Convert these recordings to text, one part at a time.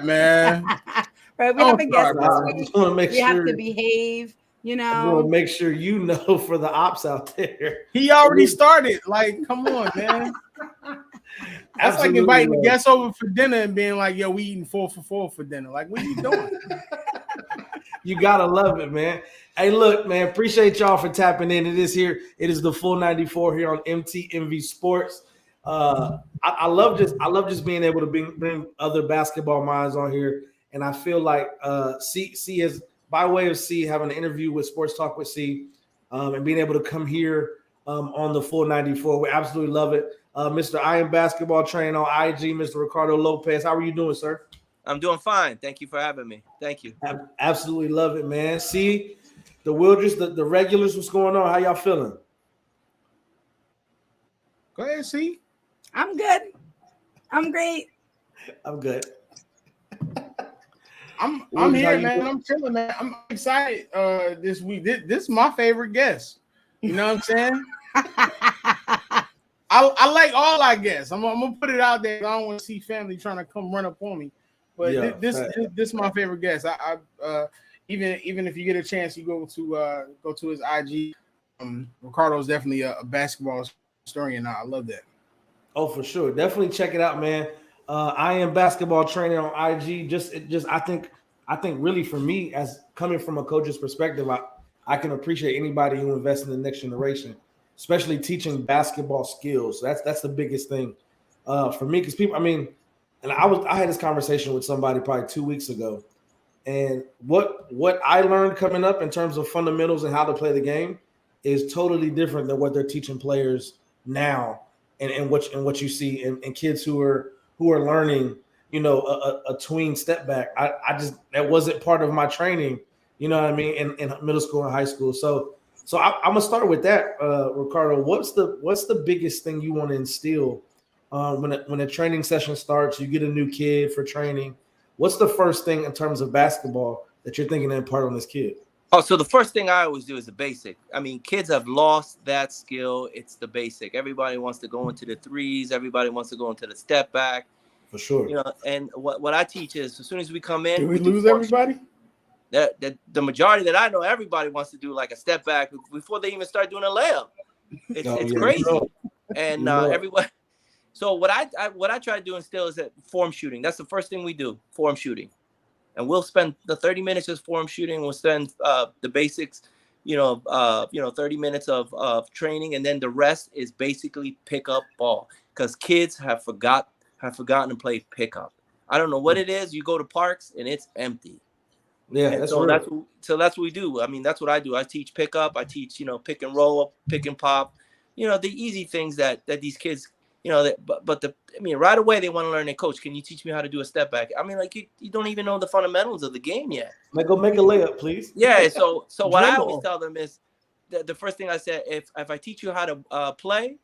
man. Right, we have Don't a guest start, this man. I just week. want to make We have sure. to behave, I just want to make sure you know for the ops out there. He already started. Like, come on, man. That's like Absolutely inviting the love guests over for dinner and being like, "Yo, we eating 4 for 4 for dinner." Like, what are you doing? You gotta love it, man. Hey, look, man, appreciate y'all for tapping in. It is here. It is the full 94 here on MTMV Sports. I love just being able to bring other basketball minds on here, and I feel like C is by way of C having an interview with Sports Talk with C, and being able to come here on the full 94. We absolutely love it. Mr. I am basketball trainer on IG, Mr. Ricardo Lopez. How are you doing, sir? I'm doing fine. Thank you for having me. Thank you. Absolutely love it, man. See, the Wilders, the regulars, what's going on? How y'all feeling? Go ahead, see. I'm good. I'm great. I'm good. I'm here, man. I'm chilling, man. I'm excited this week. This is my favorite guest. You know what I'm saying? I like all our guests. I'm gonna put it out there. I don't want to see family trying to come run up on me. But Yeah, this is my favorite guest. I even if you get a chance, you go to his IG. Ricardo's definitely a basketball historian. I love that. Oh, for sure. Definitely check it out, man. I am basketball trainer on IG. I think really for me, as coming from a coach's perspective, I can appreciate anybody who invests in the next generation, especially teaching basketball skills. That's the biggest thing for me, because people. I mean, and I had this conversation with somebody probably 2 weeks ago, and what I learned coming up in terms of fundamentals and how to play the game is totally different than what they're teaching players now, and what you see in kids who are learning, you know, a tween step back. I just, that wasn't part of my training, you know what I mean, in middle school and high school. So I'm gonna start with that, Ricardo. What's the biggest thing you want to instill when a training session starts? You get a new kid for training. What's the first thing in terms of basketball that you're thinking to impart on this kid? Oh, so the first thing I always do is the basic. I mean, kids have lost that skill. It's the basic. Everybody wants to go into the threes. Everybody wants to go into the step back. For sure. You know, and what I teach is, as soon as we come in, Did we lose everybody? The majority that I know, everybody wants to do like a step back before they even start doing a layup. It's crazy. And everybody. So what I try to do instill is that form shooting. That's the first thing we do, form shooting. And we'll spend the 30 minutes just form shooting. We'll spend the basics, 30 minutes of training, and then the rest is basically pick up ball, because kids have forgotten to play pickup. I don't know what it is. You go to parks and it's empty. Yeah, and that's what we do. I mean, that's what I do. I teach pickup. I teach pick and roll, pick and pop. The easy things that these kids. Right away they want to learn. Their coach, can you teach me how to do a step back? I mean, like you don't even know the fundamentals of the game yet. Go make a layup, please. Yeah. So what I always tell them is the first thing I said: if I teach you how to play,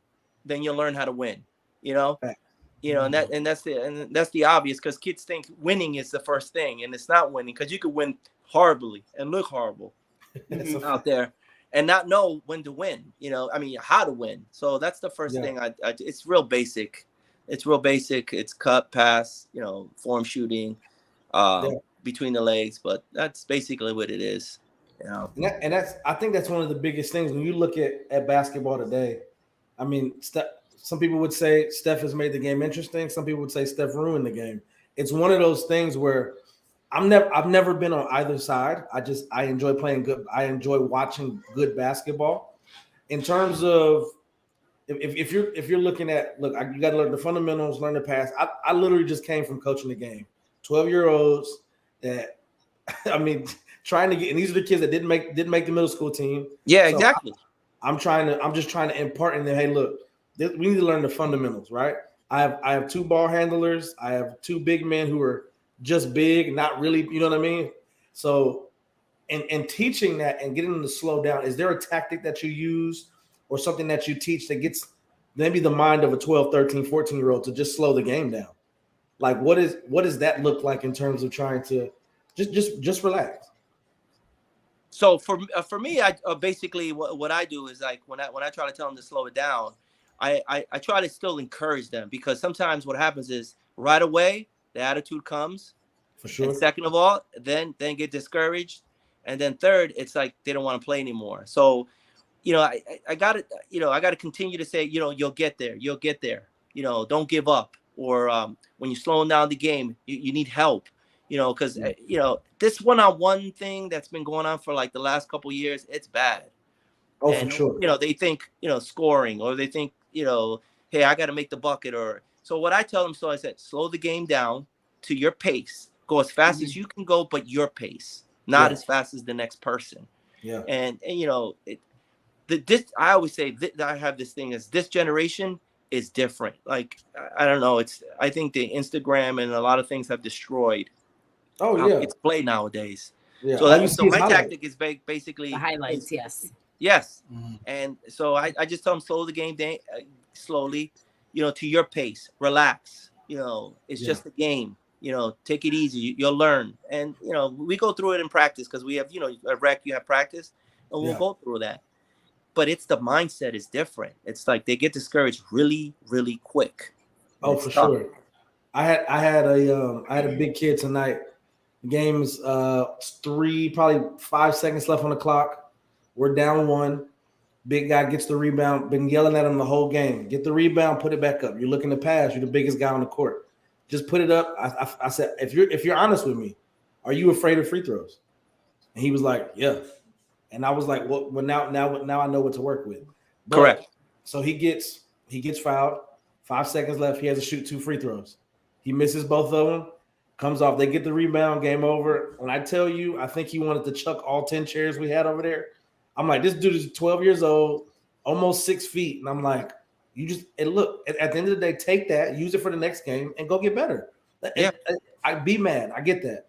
then you'll learn how to win. And that's the obvious, because kids think winning is the first thing, and it's not winning, because you could win horribly and look horrible out there and not know when to win, how to win. So that's the first thing it's real basic. It's cut, pass, form shooting, between the legs, but that's basically what it is. And I think that's one of the biggest things when you look at basketball today. I mean, some people would say Steph has made the game interesting. Some people would say Steph ruined the game. It's one of those things where I've never been on either side. I enjoy playing good. I enjoy watching good basketball. In terms of if you're looking at, you got to learn the fundamentals, learn the pass. I literally just came from coaching the game. 12-year-olds that trying to get, and these are the kids that didn't make the middle school team. Yeah, so exactly. I'm just trying to impart in them. Hey, look, we need to learn the fundamentals, right? I have two ball handlers. I have two big men who are just big, not really, you know what I mean? So, and teaching that and getting them to slow down, is there a tactic that you use or something that you teach that gets maybe the mind of a 12, 13, 14-year-old to just slow the game down? Like, what does that look like in terms of trying to just relax? So for me, I basically what I do is, like, when I try to tell them to slow it down, I try to still encourage them, because sometimes what happens is right away the attitude comes For sure. And second of all, then get discouraged. And then third, it's like they don't want to play anymore. So, I got to, I got to continue to say, you'll get there. You'll get there. Don't give up. Or when you're slowing down the game, you need help. Because, this one-on-one thing that's been going on for like the last couple of years, it's bad. Oh, And, for sure. they think, scoring, or they think, hey, I got to make the bucket. Or so what I tell them, I said, slow the game down to your pace. Go as fast as you can go, but your pace, not as fast as the next person. Yeah. And this, I always say that I have this thing is this generation is different. Like, I don't know. I think the Instagram and a lot of things have destroyed how it's played nowadays. Yeah. So my tactic is basically The highlights, yes. Yes. And so I just tell them slow the game down slowly, to your pace, relax, it's just a game, take it easy. You'll learn. And, we go through it in practice because we have, a rec, you have practice, and we'll go through that. But it's the mindset is different. It's like they get discouraged really, really quick. Oh, for sure. I had a big kid tonight. The game's probably 5 seconds left on the clock. We're down 1. Big guy gets the rebound. Been yelling at him the whole game. Get the rebound, put it back up. You're looking to pass. You're the biggest guy on the court. Just put it up. I said, if you're honest with me, are you afraid of free throws? And he was like, yeah. And I was like, well, now I know what to work with. But, correct. So he gets fouled. 5 seconds left. He has to shoot 2 free throws. He misses both of them. Comes off. They get the rebound. Game over. When I tell you, I think he wanted to chuck all 10 chairs we had over there. I'm like, this dude is 12 years old, almost 6 feet. And I'm like, look, at the end of the day, take that, use it for the next game, and go get better. Yeah. I'd be mad. I get that.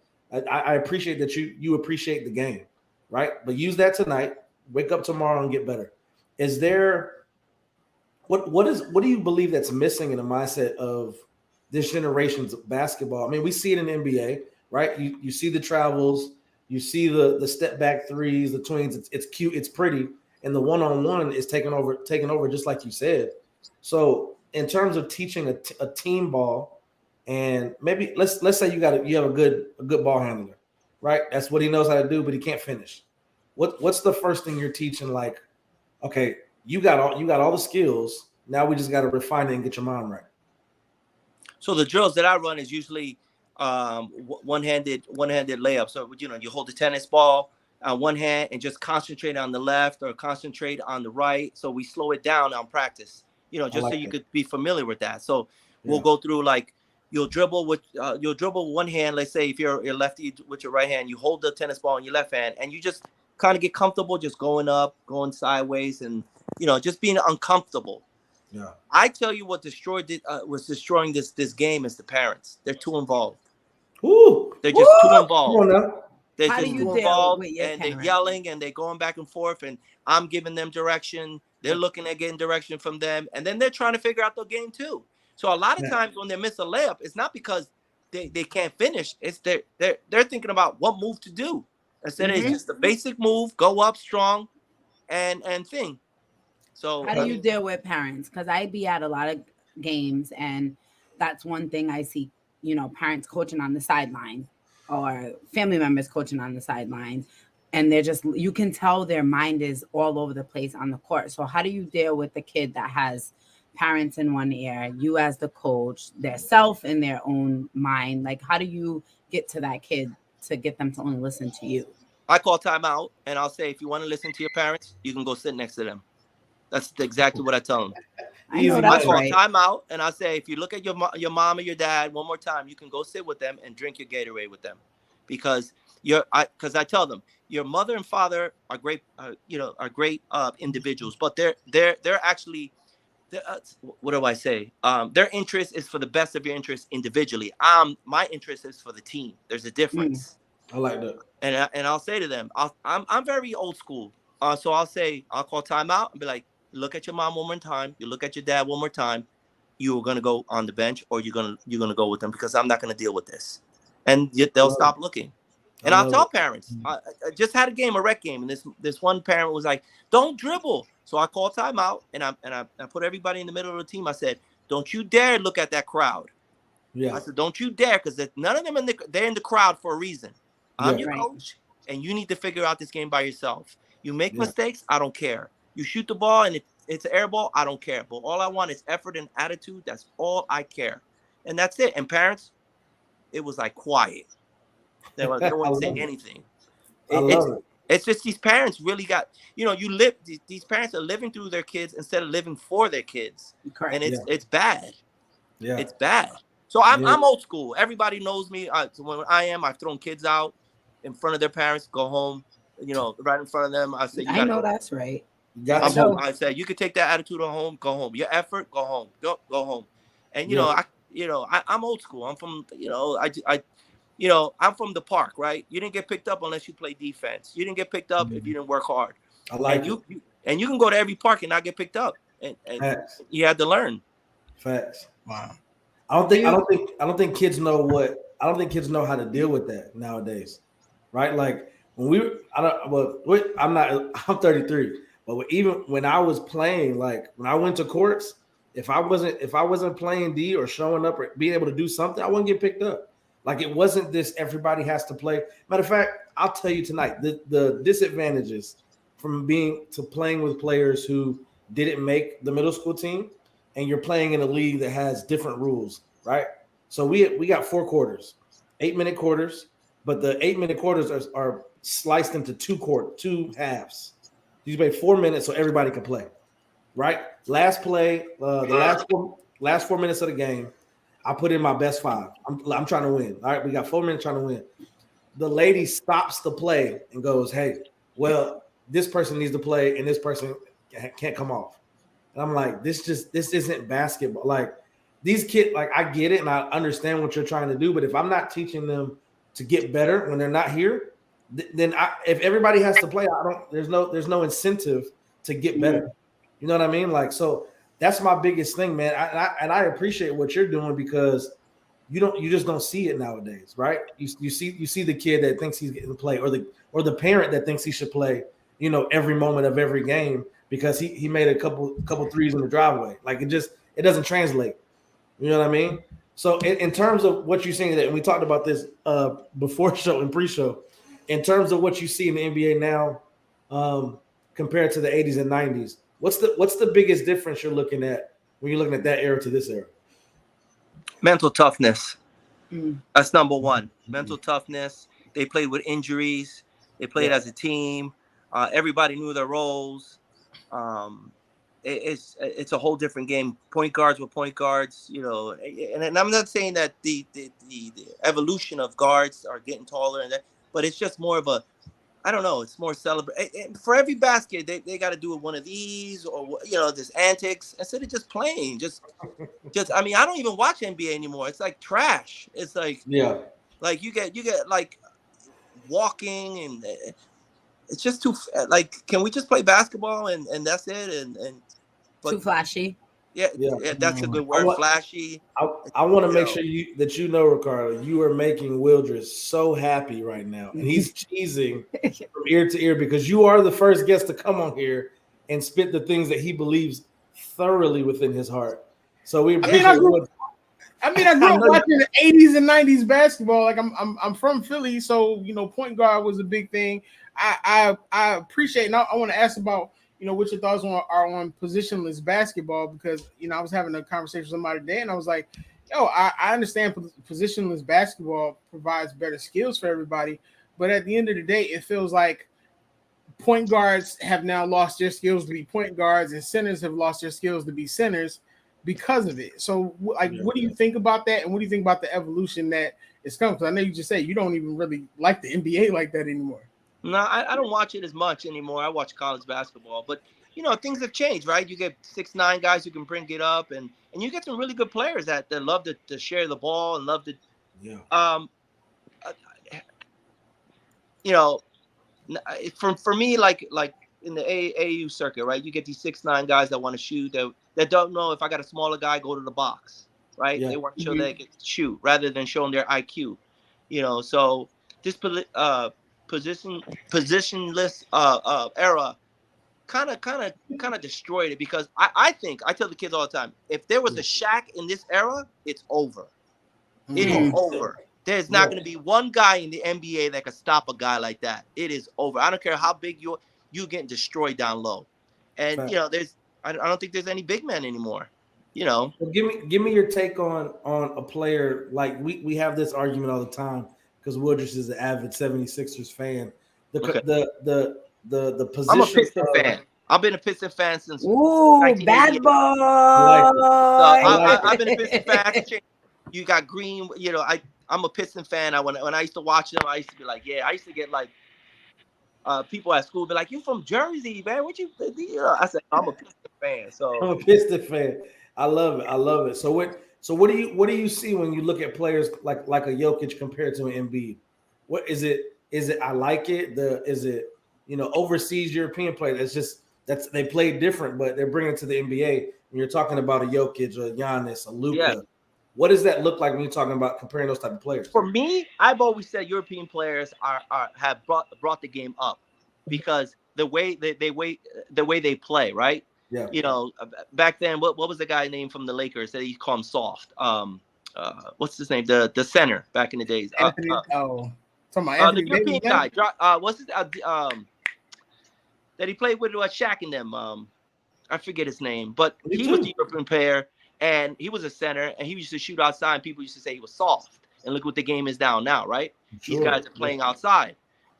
I appreciate that you appreciate the game, right? But use that tonight. Wake up tomorrow and get better. Is there what do you believe that's missing in the mindset of this generation's basketball? I mean, we see it in the NBA, right? You see the travels. You see the step back threes, the twins. It's cute, it's pretty, and the one-on-one is taking over, just like you said. So, in terms of teaching a team ball, and maybe let's say you have a good ball handler, right? That's what he knows how to do, but he can't finish. What's the first thing you're teaching? Like, okay, you got all the skills. Now we just got to refine it and get your mind right. So the drills that I run is usually one-handed layup. So you hold the tennis ball on one hand and just concentrate on the left or concentrate on the right. So we slow it down on practice, just so you could be familiar with that. So we'll go through, like, you'll dribble with one hand. Let's say if you're lefty with your right hand, you hold the tennis ball in your left hand, and you just kind of get comfortable just going up, going sideways, and just being uncomfortable. Yeah. I tell you what was destroying this game is the parents. They're too involved. Ooh. They're just too involved. They're How just do you too deal involved, with your and parents? they're yelling and they're going back and forth, and I'm giving them direction. They're looking at getting direction from them, and then they're trying to figure out the game too. So a lot of times when they miss a layup, it's not because they can't finish. It's they're thinking about what move to do. Instead it's just the basic move, go up strong, and thing. So how do you deal with parents? Because I be at a lot of games, and that's one thing I see, parents coaching on the sideline or family members coaching on the sidelines, and they're just, you can tell their mind is all over the place on the court. So how do you deal with the kid that has parents in one ear, you as the coach, their self in their own mind? Like, how do you get to that kid to get them to only listen to you? I call timeout, and I'll say, if you want to listen to your parents, you can go sit next to them. That's exactly what I tell them. I know that's call right. timeout, and I'll say, if you look at your mom or your dad one more time, you can go sit with them and drink your Gatorade with them, because I tell them your mother and father are great, individuals, but they're actually, what do I say? Their interest is for the best of your interest individually. My interest is for the team. There's a difference. I like that. And I'll say to them, I'm very old school. So I'll call timeout and be like, look at your mom one more time. You look at your dad one more time. You are gonna go on the bench, or you're gonna go with them, because I'm not gonna deal with this. And they'll stop looking. And I'll tell parents. I just had a rec game, and this one parent was like, "Don't dribble." So I called timeout, and I put everybody in the middle of the team. I said, "Don't you dare look at that crowd. Yeah. I said, don't you dare, because none of them they're in the crowd for a reason. I'm Yeah. your coach, and you need to figure out this game by yourself. You make Yeah. mistakes, I don't care. You shoot the ball and it's an air ball, I don't care. But all I want is effort and attitude. That's all I care. And that's it. And parents, it was like quiet. They wouldn't say anything. I love it. It's just these parents really got, these parents are living through their kids instead of living for their kids. Correct. And it's bad. Yeah. It's bad. So I'm old school. Everybody knows me. So when I've thrown kids out in front of their parents, go home, right in front of them. I say, I know that's right. I said, you can take that attitude home, go home. Your effort, go home. Go home. And I'm old school. I'm from, I'm from the park, right? You didn't get picked up unless you play defense. You didn't get picked up if you didn't work hard. I like and you can go to every park and not get picked up. And you had to learn. Facts. Wow. I don't think kids know how to deal with that nowadays. Right? Like I'm 33, but even when I was playing, like when I went to courts, if I wasn't playing D or showing up or being able to do something, I wouldn't get picked up. Like it wasn't this everybody has to play. Matter of fact, I'll tell you tonight the disadvantages from playing with players who didn't make the middle school team, and you're playing in a league that has different rules, right? So we got 4 quarters, 8-minute quarters, but the 8-minute quarters are sliced into 2 halves. You play 4 minutes so everybody can play, right? Last play, the last 4 minutes of the game, I put in my best 5. I'm trying to win. All right, we got 4 minutes trying to win. The lady stops the play and goes, "Hey, well, this person needs to play and this person can't come off." And I'm like, this isn't basketball. Like these kids, like I get it and I understand what you're trying to do, but if I'm not teaching them to get better when they're not here, then if everybody has to play, there's no incentive to get better. You know what I mean? Like, so that's my biggest thing, man. I appreciate what you're doing because you just don't see it nowadays, right? You see the kid that thinks he's getting to play, or the parent that thinks he should play, every moment of every game because he made a couple threes in the driveway. Like it doesn't translate. You know what I mean? So in terms of what you're seeing, and we talked about this before show and pre-show, in terms of what you see in the NBA now compared to the 80s and 90s, what's the biggest difference you're looking at when you're looking at that era to this era? Mental toughness. That's number one. Mental toughness. They played with injuries. They played as a team. Everybody knew their roles. It's a whole different game. Point guards were point guards, and I'm not saying that the evolution of guards are getting taller and that, but it's just more of a, I don't know, it's more celebrate. For every basket, they got to do one of these or this antics instead of just playing. Just I mean, I don't even watch NBA anymore. It's like trash. It's like like you get like walking and it's just too like. Can we just play basketball and that's it? But, too flashy. Yeah, that's a good word. Flashy. I want to make sure that Ricardo, you are making Wildress so happy right now, and he's cheesing from ear to ear because you are the first guest to come on here and spit the things that he believes thoroughly within his heart. So we appreciate. I grew up watching the 80s and 90s basketball. Like I'm from Philly, so point guard was a big thing. I appreciate, and I want to ask about what your thoughts are on positionless basketball, because I was having a conversation with somebody today and I was like, I understand positionless basketball provides better skills for everybody, but at the end of the day, it feels like point guards have now lost their skills to be point guards and centers have lost their skills to be centers because of it. So what do you think about that, and what do you think about the evolution that is coming? Because I know you just said you don't even really like the NBA like that anymore. No, I don't watch it as much anymore. I watch college basketball, but things have changed, right? You get 6'9" guys who can bring it up, and you get some really good players that love to share the ball and love to. For me, like in the AAU circuit, right? You get these 6'9" guys that want to shoot that don't know if I got a smaller guy, go to the box, right? Yeah. They want to show they can shoot rather than showing their IQ, So this positionless era kind of destroyed it, because I think I tell the kids all the time, if there was a Shaq in this era, it's over. It is over. There's not going to be one guy in the NBA that can stop a guy like that. It is over. I don't care how big you're getting destroyed down low. And you know, I don't think there's any big men anymore. You know, well, give me your take on a player. Like we have this argument all the time because Woodruff is an avid 76ers fan. The position. I'm a Piston fan. I've been a Piston fan since. Bad boy. I've been a Piston fan. You got Green. You know, I'm a Piston fan. When I used to watch them, I used to be like, yeah. I used to get like people at school be like, "You from Jersey, man? What you?" I said, "I'm a Piston fan." So I'm a Piston fan. I love it. So what do you see when you look at players like a Jokic compared to an Embiid? What is it? Is it I like it? Is it overseas European player? That's they play different, but they're bringing it to the NBA. When you're talking about a Jokic, a Giannis, a Luka, what does that look like when you're talking about comparing those type of players? For me, I've always said European players have brought the game up because the way they play, right? Yeah. You know, back then, what was the guy named from the Lakers that he called him soft? What's his name? The center back in the days. Anthony, the European guy. What's his that he played with Shaq and them. I forget his name, but he was the European player, and he was a center, and he used to shoot outside. And people used to say he was soft. And look what the game is down now, right? Sure. These guys are playing outside.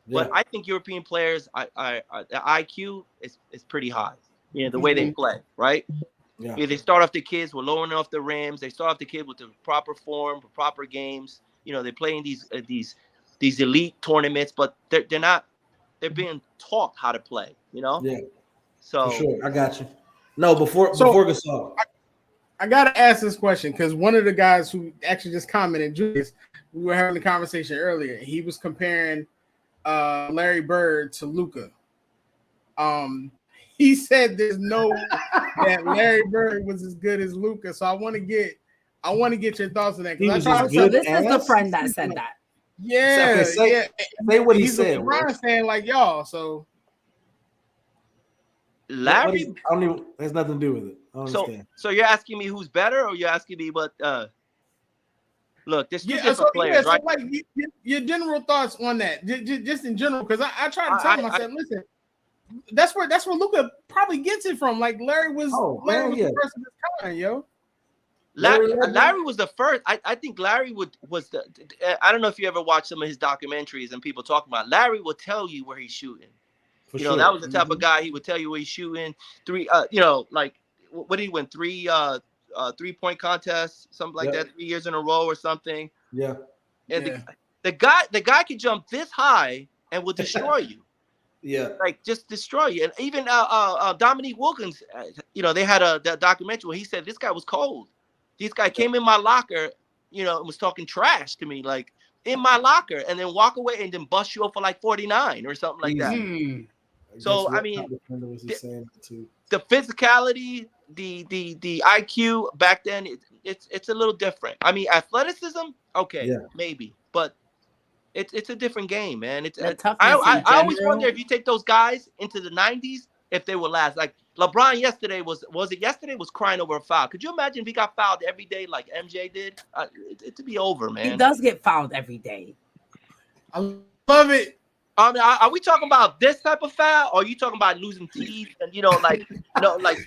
Yeah. But I think European players, the IQ is pretty high. You know, the way they play, right? Yeah. They start off the kids with lowering off the rims. They start off the kid with the proper form, the proper games. You know, they play in these elite tournaments, but they're not. They're being taught how to play. You know. Yeah. So for sure, I got you. No, before Gasol, I gotta ask this question because one of the guys who actually just commented, Julius, we were having a conversation earlier. He was comparing Larry Bird to Luka. He said there's no that Larry Bird was as good as Luka. So I want to get your thoughts on that. So this is the friend that said that. Yeah, say what he said. Brian saying like y'all. So Larry, has nothing to do with it. I understand. So you're asking me who's better, or you're asking me what? Look, there's two different players, right? So like your general thoughts on that, just in general, because I tried to tell him. I said, listen. That's where Luka probably gets it from. Like Larry was the first of his kind, yo. Larry was the first. I think Larry was the. I don't know if you ever watched some of his documentaries and people talking about. Larry will tell you where he's shooting. That was the type of guy he would tell you where he's shooting. Like what did he win 3 3-point contests, something like that, 3 years in a row or something. Yeah. And the guy can jump this high and will destroy you. Yeah, like just destroy you. And even Dominique Wilkins, they had a documentary where he said this guy was cold. This guy came in my locker, and was talking trash to me, like in my locker, and then walk away and then bust you up for like 49 or something like that. So I mean, the physicality, the IQ back then, it's a little different. I mean, athleticism, okay, maybe, but. It's a different game, man. I always wonder if you take those guys into the 90s, if they will last. Like LeBron yesterday was crying over a foul. Could you imagine if he got fouled every day like MJ did? It'd be over, man. He does get fouled every day. I love it. I mean, are we talking about this type of foul, or are you talking about losing teeth and like balls? Like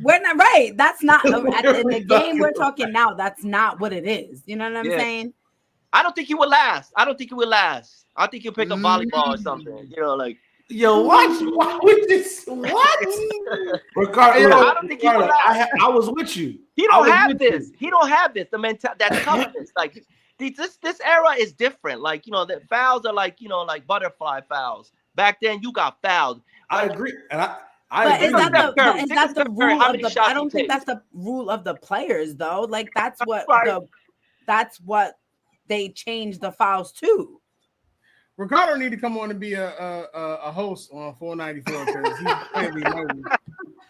we're not right. That's not in the game we're talking now. That's not what it is. You know what I'm saying? I don't think he would last. I think he'll pick up volleyball or something. Why would this? What? Ricardo, I don't think he would last. I was with you. He don't have this. He don't have this. The mentality, that toughness, like. This era is different. Like, the fouls are like, like butterfly fouls. Back then, you got fouled. I agree. And is that the rule of the I don't think that's the rule of the players, though. Like, that's what they changed the fouls to. Ricardo need to come on and be a host on 494 because he's clearly knows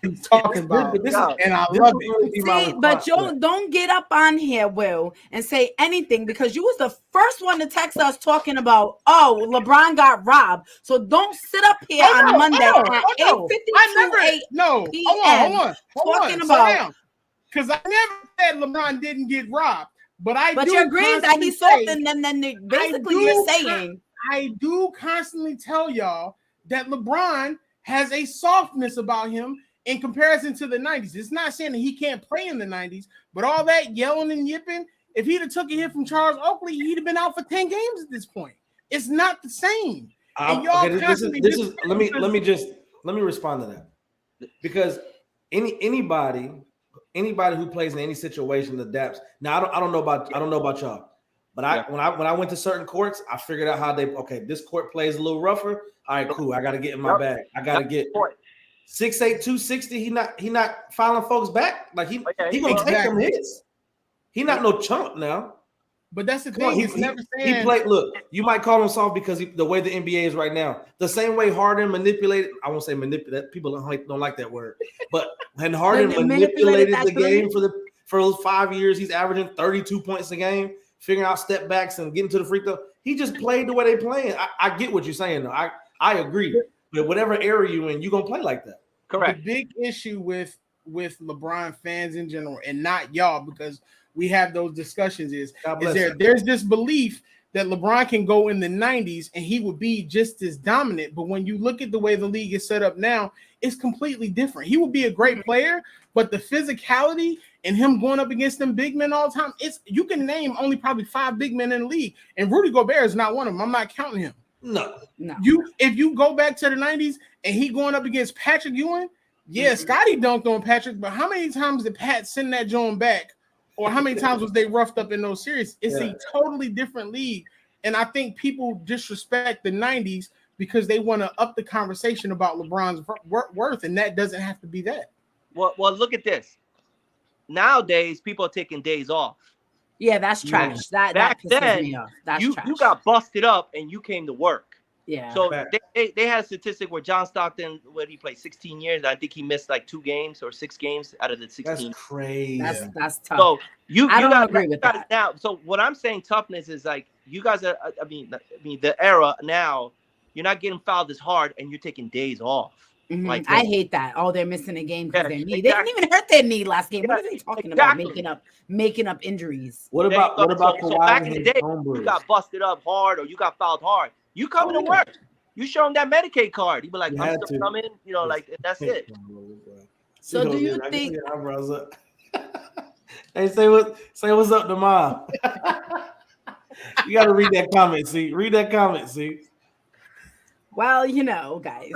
he's talking about. And I love it. See, but Joe, don't get up on here, Will, and say anything because you was the first one to text us talking about, LeBron got robbed. So don't sit up here on Monday at 8:52 hold on. Talking about because I never said LeBron didn't get robbed, but you're agreeing that he's soft, and then basically you're saying I do constantly tell y'all that LeBron has a softness about him in comparison to the 90s. It's not saying that he can't play in the 90s, but all that yelling and yipping, if he'd have took a hit from Charles Oakley, he'd have been out for 10 games at this point. It's not the same. And y'all let me respond to that, because anybody who plays in any situation adapts. Now I don't know about y'all, but when I went to certain courts, I figured out how this court plays a little rougher. All right, cool. I got to get in my bag. I got to get 6'8", 260. He not filing folks back. Like he gonna take them hits. He not no chump now. But that's the thing. He played. Look, you might call him soft because the way the NBA is right now, the same way Harden manipulated. I won't say manipulate. People don't like that word. But when Harden manipulated the game for those 5 years, he's averaging 32 points a game, figuring out step backs and getting to the free throw. He just played the way they playing. I get what you're saying though. I agree. But whatever area you in, you're gonna play like that. Correct. The big issue with LeBron fans in general, and not y'all, because we have those discussions, there's this belief that LeBron can go in the 90s and he would be just as dominant. But when you look at the way the league is set up now, it's completely different. He would be a great player, but the physicality and him going up against them big men all the time, you can name only probably 5 big men in the league, and Rudy Gobert is not one of them. I'm not counting him. No. If you go back to the 90s and he going up against Patrick Ewing, Scotty dunked on Patrick, but how many times did Pat send that joint back? Or how many times was they roughed up in those series? It's a totally different league. And I think people disrespect the 90s because they want to up the conversation about LeBron's worth, and that doesn't have to be that. Well, look at this. Nowadays, people are taking days off. Yeah, that's trash. That pisses me off. That's trash. You got busted up and you came to work. Yeah. So they had a statistic where John Stockton, what he played 16 years. I think he missed like 2 games or 6 games out of the 16. That's crazy. That's tough. So I don't agree with that. Now, so what I'm saying, toughness is like you guys are. I mean, the era now, you're not getting fouled as hard, and you're taking days off. Mm-hmm. Like I hate that. Oh, they're missing a game because their knee. They didn't even hurt their knee last game. What are they talking about? Making up injuries. What about so back in the day, you got busted up hard or you got fouled hard. You coming to work. You show him that Medicaid card. You be like, I'm still coming. You know, like that's it. So do you think? Hey, say what's up to Mom. You got to read that comment. See, Well, guys.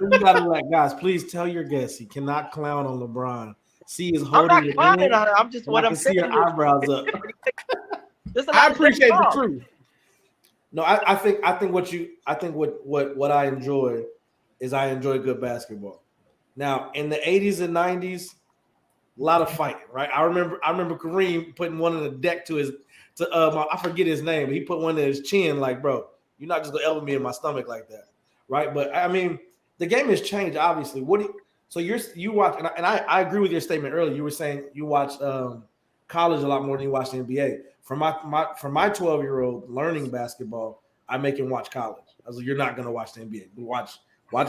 You gotta guys, please tell your guests he cannot clown on LeBron. See his holding. I'm not clowning on it. I'm just what I'm saying. See your eyebrows up. I appreciate the truth. No, I think what I enjoy is I enjoy good basketball. Now, in the 80s and 90s, a lot of fighting, right? I remember Kareem putting one on the deck I forget his name, but he put one in his chin, like, bro, you're not just gonna elbow me in my stomach like that, right? But I mean, the game has changed, obviously. You watch, and I agree with your statement earlier. You were saying you watch college a lot more than you watch the NBA. For my 12-year-old learning basketball, I make him watch college. I was like, you're not gonna watch the NBA. Watch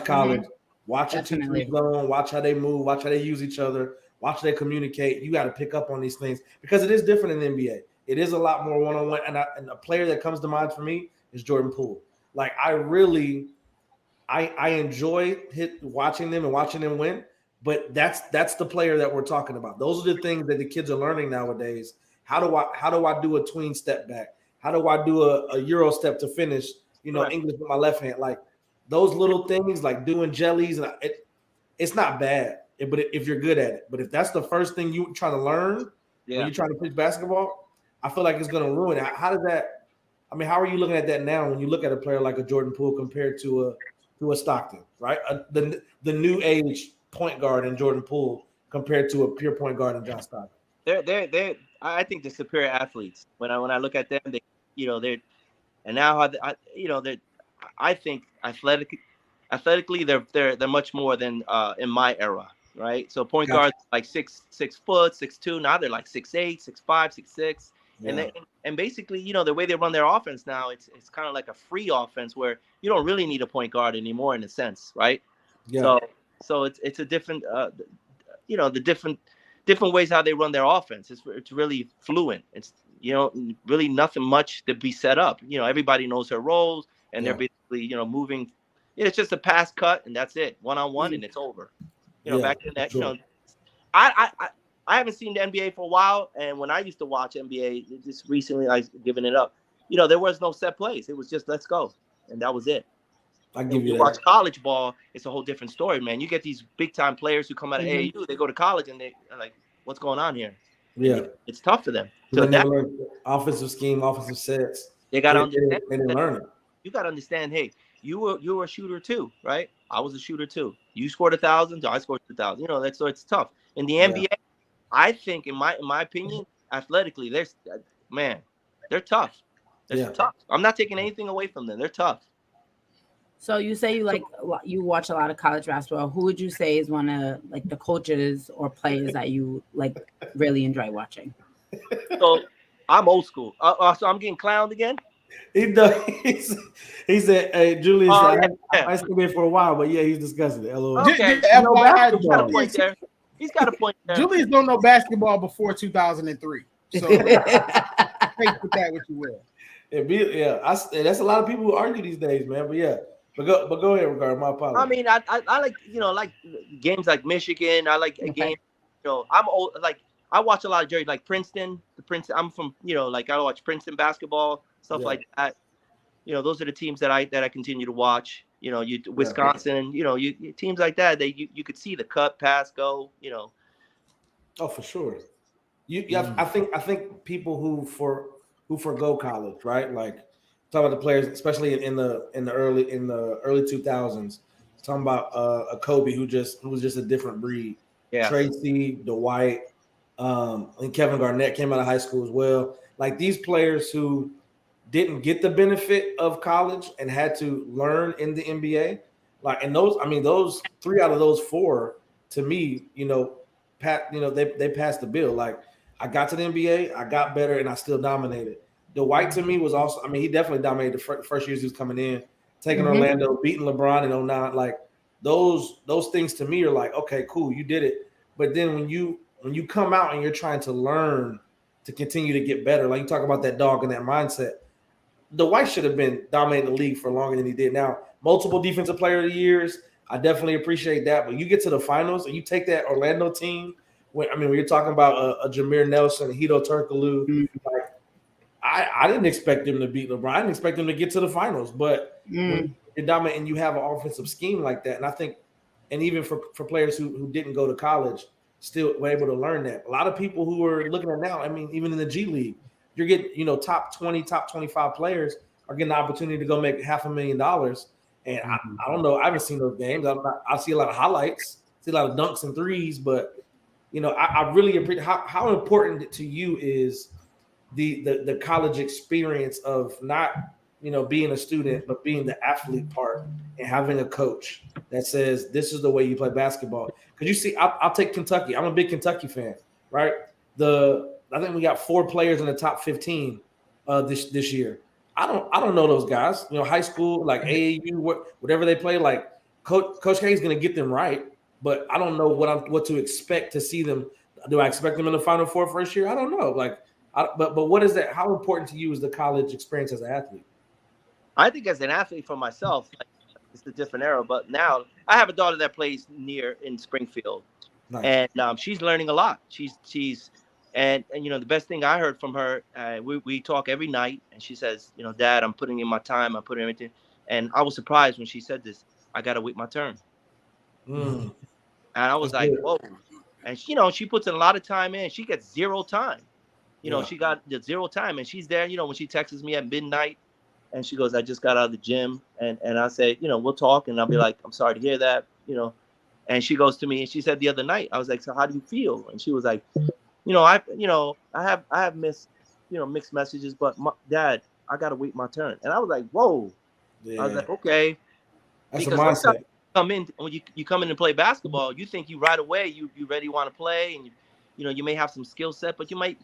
college. Mm-hmm. Watch your team zone. Watch how they move. Watch how they use each other. Watch how they communicate. You got to pick up on these things because it is different in the NBA. It is a lot more one-on-one. And a player that comes to mind for me is Jordan Poole. Like I enjoy watching them and watching them win. But that's the player that we're talking about. Those are the things that the kids are learning nowadays. How do I do a tween step back? How do I do a Euro step to finish? Right. English with my left hand. Like those little things, like doing jellies, and it's not bad. But if you're good at it, but if that's the first thing you're trying to learn when you're trying to play basketball, I feel like it's going to ruin it. How does that? I mean, how are you looking at that now when you look at a player like a Jordan Poole compared to a Stockton, right? The new age point guard in Jordan Poole compared to a pure point guard in John Stockton. They're I think they're superior athletes. When I look at them, they're and now I think athletically they're much more than in my era, right? So point guards like 6 foot, 6'2". Now they're like 6'8", 6'5", 6'6". Yeah. And basically, the way they run their offense now, it's kind of like a free offense where you don't really need a point guard anymore in a sense, right? Yeah. So it's a different, the different ways how they run their offense. It's really fluent. It's, you know, really nothing much to be set up. You know, everybody knows their roles, and they're basically, you know, moving. It's just a pass cut, and that's it, one-on-one, and it's over. You know, back in that, you know, I haven't seen the NBA for a while, and when I used to watch NBA, just recently I've given it up. You know, there was no set plays. It was just let's go, and that was it. I give you that. Watch college ball, it's a whole different story, man. You get these big time players who come out of AAU, they go to college and they are like, what's going on here? Yeah, it's tough for them. So they learn offensive scheme, offensive sets. They got to understand. They didn't learn it. You got to understand. Hey, you were a shooter too, right? I was a shooter too. You scored 1,000, so I scored 2,000. You know, so it's tough. In the NBA, I think, in my opinion, athletically, they're tough. They're tough. I'm not taking anything away from them. They're tough. So you say you watch a lot of college basketball. Who would you say is one of like the coaches or players that you like really enjoy watching? So I'm old school. So I'm getting clowned again. He said, "Hey, Julius, I still been for a while, but yeah, he's discussing it." LOL. Okay, he's got a point there. He's got a point there. Julius don't know basketball before 2003, so take with that what you will. That's a lot of people who argue these days, man. But yeah. But go ahead, Ricardo. My apologies. I mean, I like, you know, like games like Michigan. I like a game. You know, I'm old. Like I watch a lot of jerseys, like Princeton. I'm from, you know, like I watch Princeton basketball, stuff like that. You know, those are the teams that I continue to watch. You know, Wisconsin. You know, you teams like that. You could see the cut, pass, go. You know. Oh, for sure. I think people who forgo college, right? Like. Talk about the players, especially in the early 2000s. Talking about a Kobe who was just a different breed. Yeah. Tracy, Dwight, and Kevin Garnett came out of high school as well. Like these players who didn't get the benefit of college and had to learn in the NBA. Like, and those 3 out of those 4, to me, they passed the bill. Like I got to the NBA, I got better, and I still dominated. Dwight to me was also, he definitely dominated the first years he was coming in, taking Orlando, beating LeBron in 09. Like those things to me are like, okay, cool, you did it. But then when you come out and you're trying to learn to continue to get better, like you talk about that dog and that mindset, Dwight should have been dominating the league for longer than he did. Now, multiple defensive player of the years, I definitely appreciate that. But you get to the finals and you take that Orlando team, when you're talking about a Jameer Nelson, a Hedo Turkoglu, like, I didn't expect them to beat LeBron. I didn't expect them to get to the finals, but when you're dominant and you have an offensive scheme like that, and I think, and even for players who didn't go to college, still were able to learn that. A lot of people who are looking at now, even in the G League, you're getting, top 20, top 25 players are getting the opportunity to go make $500,000. And I don't know, I haven't seen those games. I see a lot of highlights, see a lot of dunks and threes, but I really appreciate how important to you is the college experience of not being a student but being the athlete part and having a coach that says this is the way you play basketball. Because you see, I'll take Kentucky. I'm a big Kentucky fan, right? I think we got 4 players in the top 15 this year. I don't know those guys. High school, like AAU, whatever they play, like Coach K is going to get them right, but I don't know what to expect to see them. Do I expect them in the Final Four first year? I don't know. But what is that? How important to you is the college experience as an athlete? I think as an athlete for myself, it's a different era. But now I have a daughter that plays in Springfield, nice. And she's learning a lot. She's and the best thing I heard from her, we talk every night, and she says, Dad, I'm putting in my time, I'm putting everything. And I was surprised when she said this. I got to wait my turn. And I was like, whoa. And she puts in a lot of time in. She gets zero time. She got the 0 time, and she's there, when she texts me at midnight and she goes, I just got out of the gym. And I say, we'll talk. And I'll be like, I'm sorry to hear that, and she goes to me and she said the other night, I was like, so how do you feel? And she was like, I have missed, mixed messages, but Dad, I got to wait my turn. And I was like, whoa. Yeah. I was like, okay. That's a mindset. When you come in and play basketball, you think you right away, you ready want to play, and you may have some skill set, but you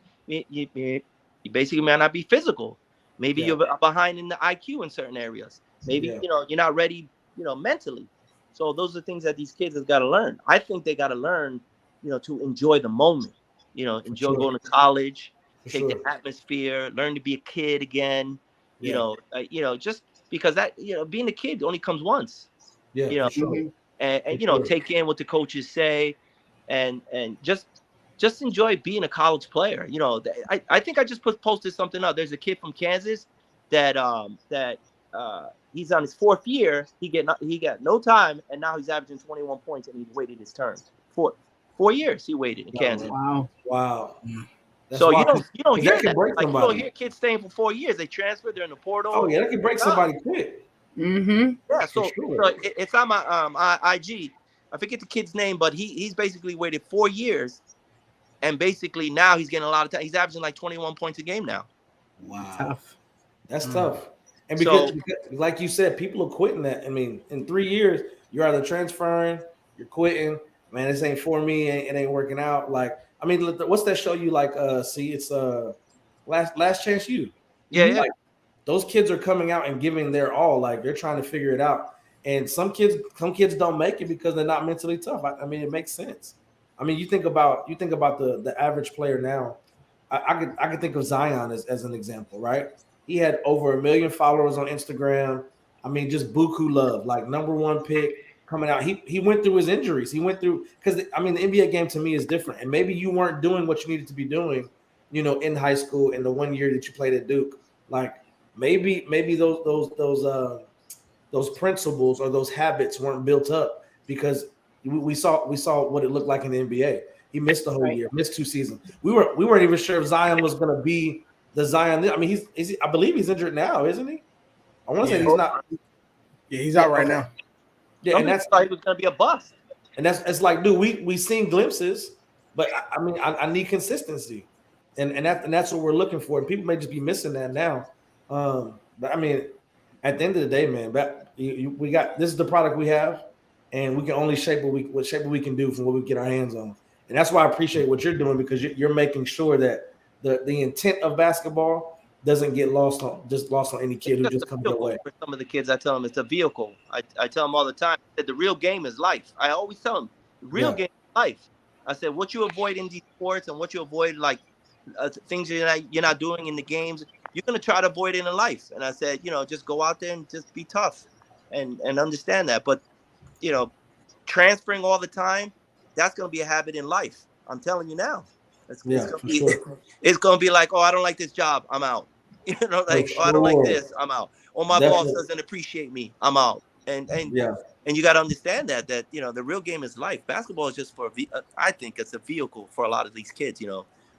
basically may not be physical. Maybe you're behind in the IQ in certain areas. Maybe you're not ready, mentally. So those are things that these kids have got to learn. I think they got to learn to enjoy the moment, enjoy sure. going to college, For take sure. the atmosphere, learn to be a kid again, Yeah. just because that, being a kid only comes once, Yeah, for sure. and For sure. take in what the coaches say, and just enjoy being a college player. I think I just posted something up. There's a kid from Kansas that he's on his 4th year. He got no time, and now he's averaging 21 points, and he waited his turn. 4 years he waited in Kansas. Wow. That's So wild. you don't hear that could that. break Like, you somebody. don't hear kids staying for 4 years. They transfer. They're in the portal. Oh yeah, that could break somebody quick. Mm-hmm. Yeah. So, sure. it's on my IG. I forget the kid's name, but he's basically waited 4 years, and basically now he's getting a lot of time. He's averaging like 21 points a game now. Wow. Tough. That's tough. And because, like you said, people are quitting that. I mean, in 3 years, you're either transferring, you're quitting. Man, this ain't for me. It ain't working out. Like, I mean, what's that show you like? See, it's Last Chance U. Yeah. Like, those kids are coming out and giving their all. Like, they're trying to figure it out. And some kids don't make it because they're not mentally tough. I mean, it makes sense. I mean, you think about the average player now. I could think of Zion as an example, right? He had over 1 million followers on Instagram. I mean, just buku love, like #1 pick coming out. He went through his injuries. He went through, because the NBA game to me is different. And maybe you weren't doing what you needed to be doing, in high school in the 1 year that you played at Duke. Like maybe those principles or those habits weren't built up because we saw what it looked like in the NBA. He missed the whole year, missed 2 seasons. We weren't even sure if Zion was going to be the Zion. I mean, I believe he's injured now, isn't he? I want to say he's not. Yeah, he's out right now. Yeah, and that's thought he was going to be a bust. And it's like, dude, we seen glimpses, but I mean, I need consistency, and that's what we're looking for. And people may just be missing that now. But I mean, at the end of the day, man, we got, this is the product we have, and we can only shape what we can do from what we get our hands on. And that's why I appreciate what you're doing, because you're making sure that the intent of basketball doesn't get lost on any kid who just comes your way. For some of the kids, I tell them it's a vehicle. I tell them all the time that the real game is life. I always tell them the real game is life. I said, what you avoid in these sports and what you avoid, like things you're not doing in the games, you're gonna try to avoid it in life. And I said, just go out there and just be tough and understand that. But transferring all the time, that's gonna be a habit in life. I'm telling you now. It's gonna be like, oh, I don't like this job, I'm out. Oh, I don't like this, I'm out. Or my boss doesn't appreciate me, I'm out. And you got to understand that the real game is life. Basketball is just I think it's a vehicle for a lot of these kids.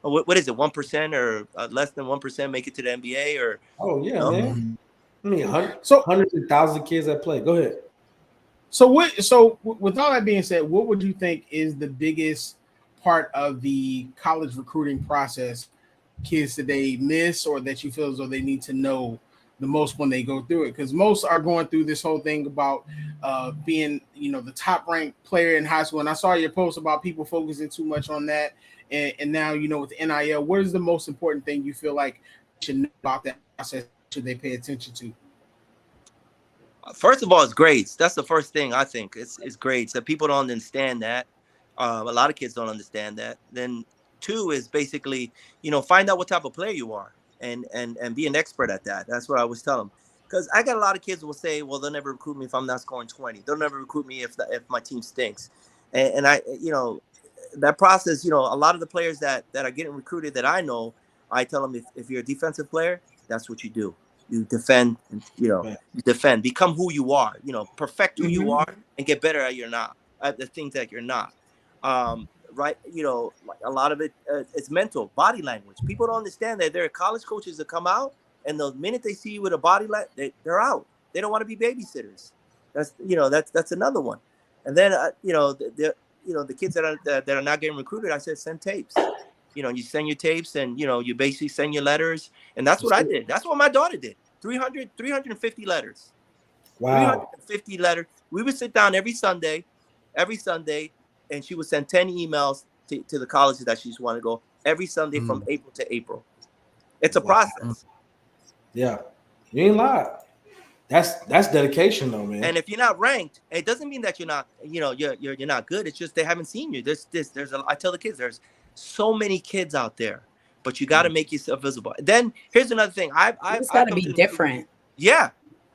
What is it? 1% or less than 1% make it to the NBA? Or man. I mean, hundreds of thousands of kids that play. Go ahead. So with all that being said, what would you think is the biggest part of the college recruiting process kids today miss, or that you feel as though they need to know the most when they go through it? Because most are going through this whole thing about being, the top ranked player in high school. And I saw your post about people focusing too much on that. And now, with NIL, what is the most important thing you feel like should know about that process? Should they pay attention to? First of all, it's grades. That's the first thing I think. It's grades. That people don't understand that. A lot of kids don't understand that. Then 2 is basically, find out what type of player you are and be an expert at that. That's what I always tell them. Because I got a lot of kids who will say, well, they'll never recruit me if I'm not scoring 20. They'll never recruit me if my team stinks. And I, that process, a lot of the players that are getting recruited that I know, I tell them if you're a defensive player, that's what you do. You defend, you defend, become who you are, perfect who you are and get better at the things that you're not. Right. Like a lot of it, it's mental, body language. People don't understand that there are college coaches that come out and the minute they see you with a body language, they're out. They don't want to be babysitters. That's another one. And then, the kids that are not getting recruited, I said, send tapes. You send your tapes and, you basically send your letters. And that's what I did. That's what my daughter did. 350 letters. Wow. 350 letters. We would sit down every Sunday, and she would send 10 emails to the colleges that she just want to go every Sunday from April to April. It's a process. Yeah. You ain't lied. That's dedication, though, man. And if you're not ranked, it doesn't mean that you're not, you're not good. It's just they haven't seen you. I tell the kids, there's so many kids out there, but you got to make yourself visible. Then here's another thing. It's got to be different. Yeah,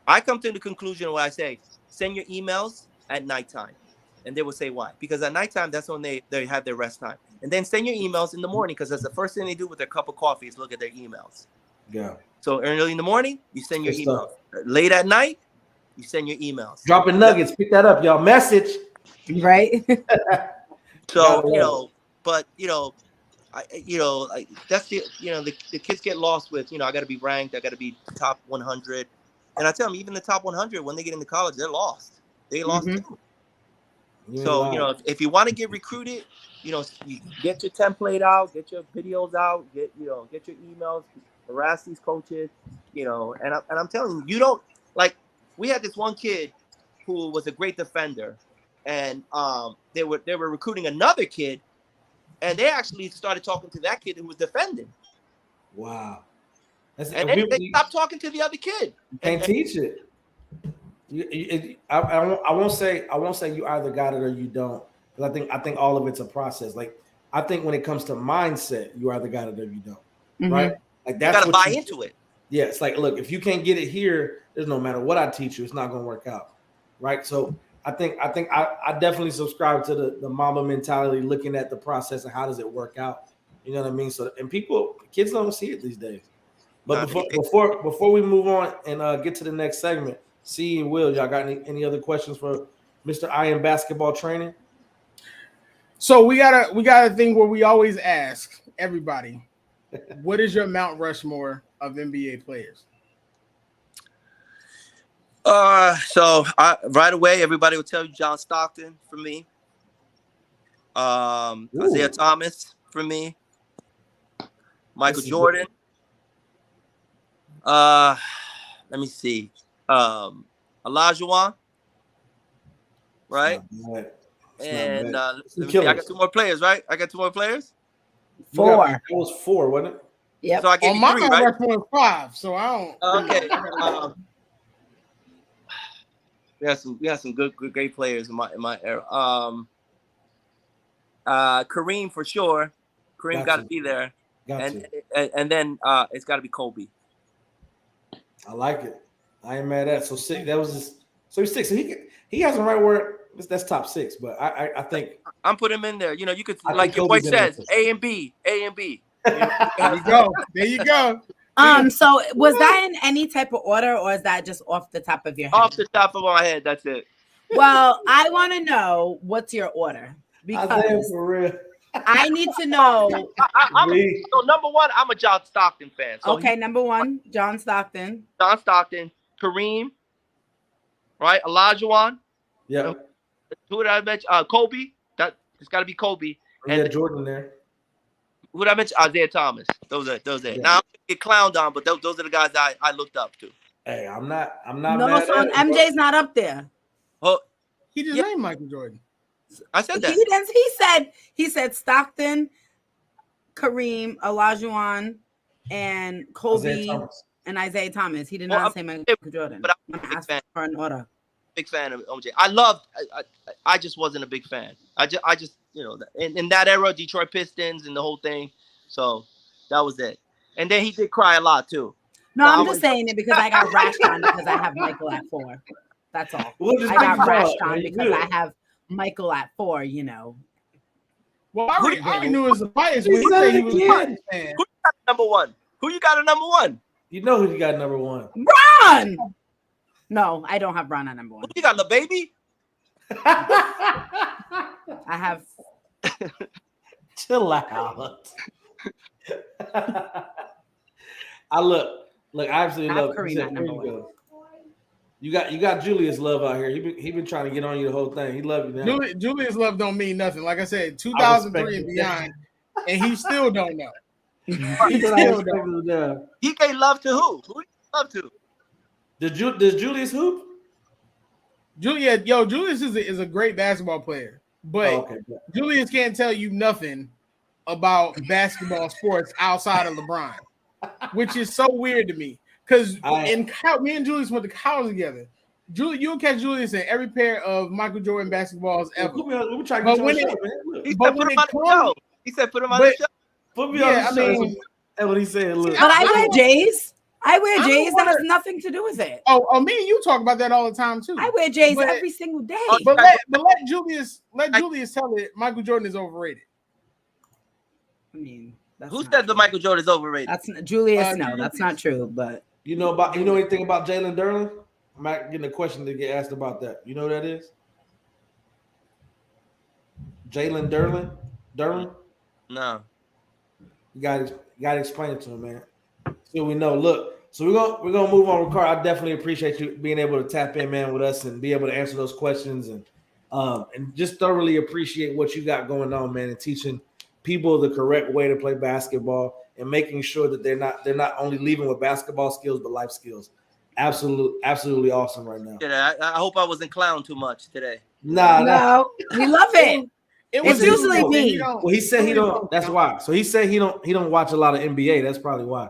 I come to the conclusion where I say, send your emails at nighttime, and they will say why. Because at nighttime, that's when they have their rest time. And then send your emails in the morning, because that's the first thing they do with their cup of coffee is look at their emails. Yeah. So early in the morning, you send your emails. Late at night, you send your emails. Dropping nuggets. Pick that up, y'all. Message. Right. So, but that's the kids get lost with, I got to be ranked. I got to be top 100. And I tell them, even the top 100, when they get into college, they're lost. They lost too. So, if you want to get recruited, you get your template out, get your videos out, get your emails, harass these coaches, and I'm telling you, we had this one kid who was a great defender, and they were recruiting another kid, and they actually started talking to that kid who was defending. Wow. And then they stopped talking to the other kid. Can't teach it. I won't say you either got it or you don't, because I think all of it's a process. Like, I think when it comes to mindset, you either got it or you don't, right? Like, that's you gotta buy into it. Yeah, it's like, look, if you can't get it here, there's no matter what I teach you, it's not going to work out, right? So I think I definitely subscribe to the Mamba mentality, looking at the process and how does it work out. You know what I mean? So, and kids don't see it these days. But before we move on and get to the next segment, C and Will, y'all got any other questions for Mr. I Am Basketball Training? So we got a thing where we always ask everybody, what is your Mount Rushmore of NBA players? So right away, everybody will tell you John Stockton for me. Isaiah Thomas for me. Michael Jordan. Let me see. Olajuwon. Right? And let me see. I got two more players, right? I got two more players. 4. That was 4, wasn't it? Yeah. So I gave you 3, right? Rushmore 5. So I don't. Okay. We had some good great players in my era. Kareem for sure. Kareem got to be there. And then it's got to be Kobe. I like it. I ain't mad at it. So 6. That was he's 6. So he has the right word. That's top 6. But I think I'm putting him in there. You could, like your boy says, A and B. There you go. There you go. So was that in any type of order, or is that just off the top of your head? Off the top of my head, that's it. Well, I want to know what's your order, because for real. I need to know. So number 1, I'm a John Stockton fan. So okay, number 1, John Stockton. John Stockton, Kareem, right? Olajuwon. Yeah. Who did I mention? Kobe. It's got to be Kobe. And Jordan there. Who did I mention? Isaiah Thomas. Those are. Yeah. Now I'm gonna get clowned on, but those are the guys I looked up to. Hey, I'm not. No, mad so at MJ's not up there. Oh, he just named Michael Jordan. I said that. He said Stockton, Kareem, Olajuwon, and Kobe and Isaiah Thomas. He did not say Michael Jordan. But I'm asking for an order. Big fan of OJ. I just wasn't a big fan. I just in that era, Detroit Pistons and the whole thing. So that was it. And then he did cry a lot too. No, I'm just saying it because I got rashed on because I have Michael at 4. That's all. I got rashed on because I have Michael at 4. Well, I already knew it was a bias when he said he was a fan. Who you got number 1? Who you got at number 1? You know who you got number 1? Bron! No, I don't have Bron at number 1. Who you got, LaBaby? I have. Chill out. I look. I absolutely love Kareem at number 1. You got Julius Love out here. He been trying to get on you the whole thing. He love you now. Julius Love don't mean nothing. Like I said, 2003 and beyond, and he still don't know. He still don't know. He gave love to who? Who he love to? Does Julius hoop? Julius is a great basketball player, but Julius can't tell you nothing about basketball sports outside of LeBron, which is so weird to me. Because me and Julius went to college together. You'll catch Julius in every pair of Michael Jordan basketballs ever. We'll try to get you on the show, man. He said put him on the show. He said put him on the show. Put me on the show. That's what he said. Look. But I wear J's. That has nothing to do with it. Oh, me and you talk about that all the time too. I wear J's every single day. But let Julius tell it. Michael Jordan is overrated. I mean, who said the Michael Jordan is overrated? That's Julius. No, that's not true. But you know anything about Jalen Duren? I'm not getting a question to get asked about that. You know who that is? Jalen Duren? No. You gotta explain it to him, man. So we know. Look, so we're gonna move on, Ricardo. I definitely appreciate you being able to tap in, man, with us and be able to answer those questions and just thoroughly appreciate what you got going on, man, and teaching people the correct way to play basketball and making sure that they're not only leaving with basketball skills but life skills. Absolutely awesome right now. Yeah, I hope I wasn't clown too much today. No, we love it. It's usually me. Well, he said he don't. That's why. So he said he don't watch a lot of NBA. That's probably why.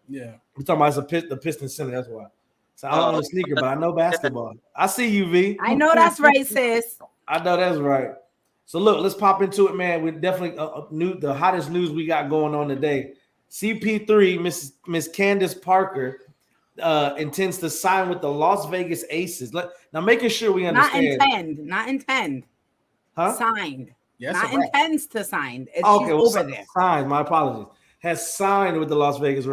Yeah, we're talking about the Pistons center. That's why. So I don't know sneaker, but I know basketball. I see you, V. I know that's right, sis. I know that's right. So look, let's pop into it, man. We definitely the hottest news we got going on today. CP3, Miss Candace Parker, intends to sign with the Las Vegas Aces. Now, making sure we understand. Not intend. Huh? Signed. Yes, not intends to sign. It's okay, over there. Signed. My apologies. Has signed with the Las Vegas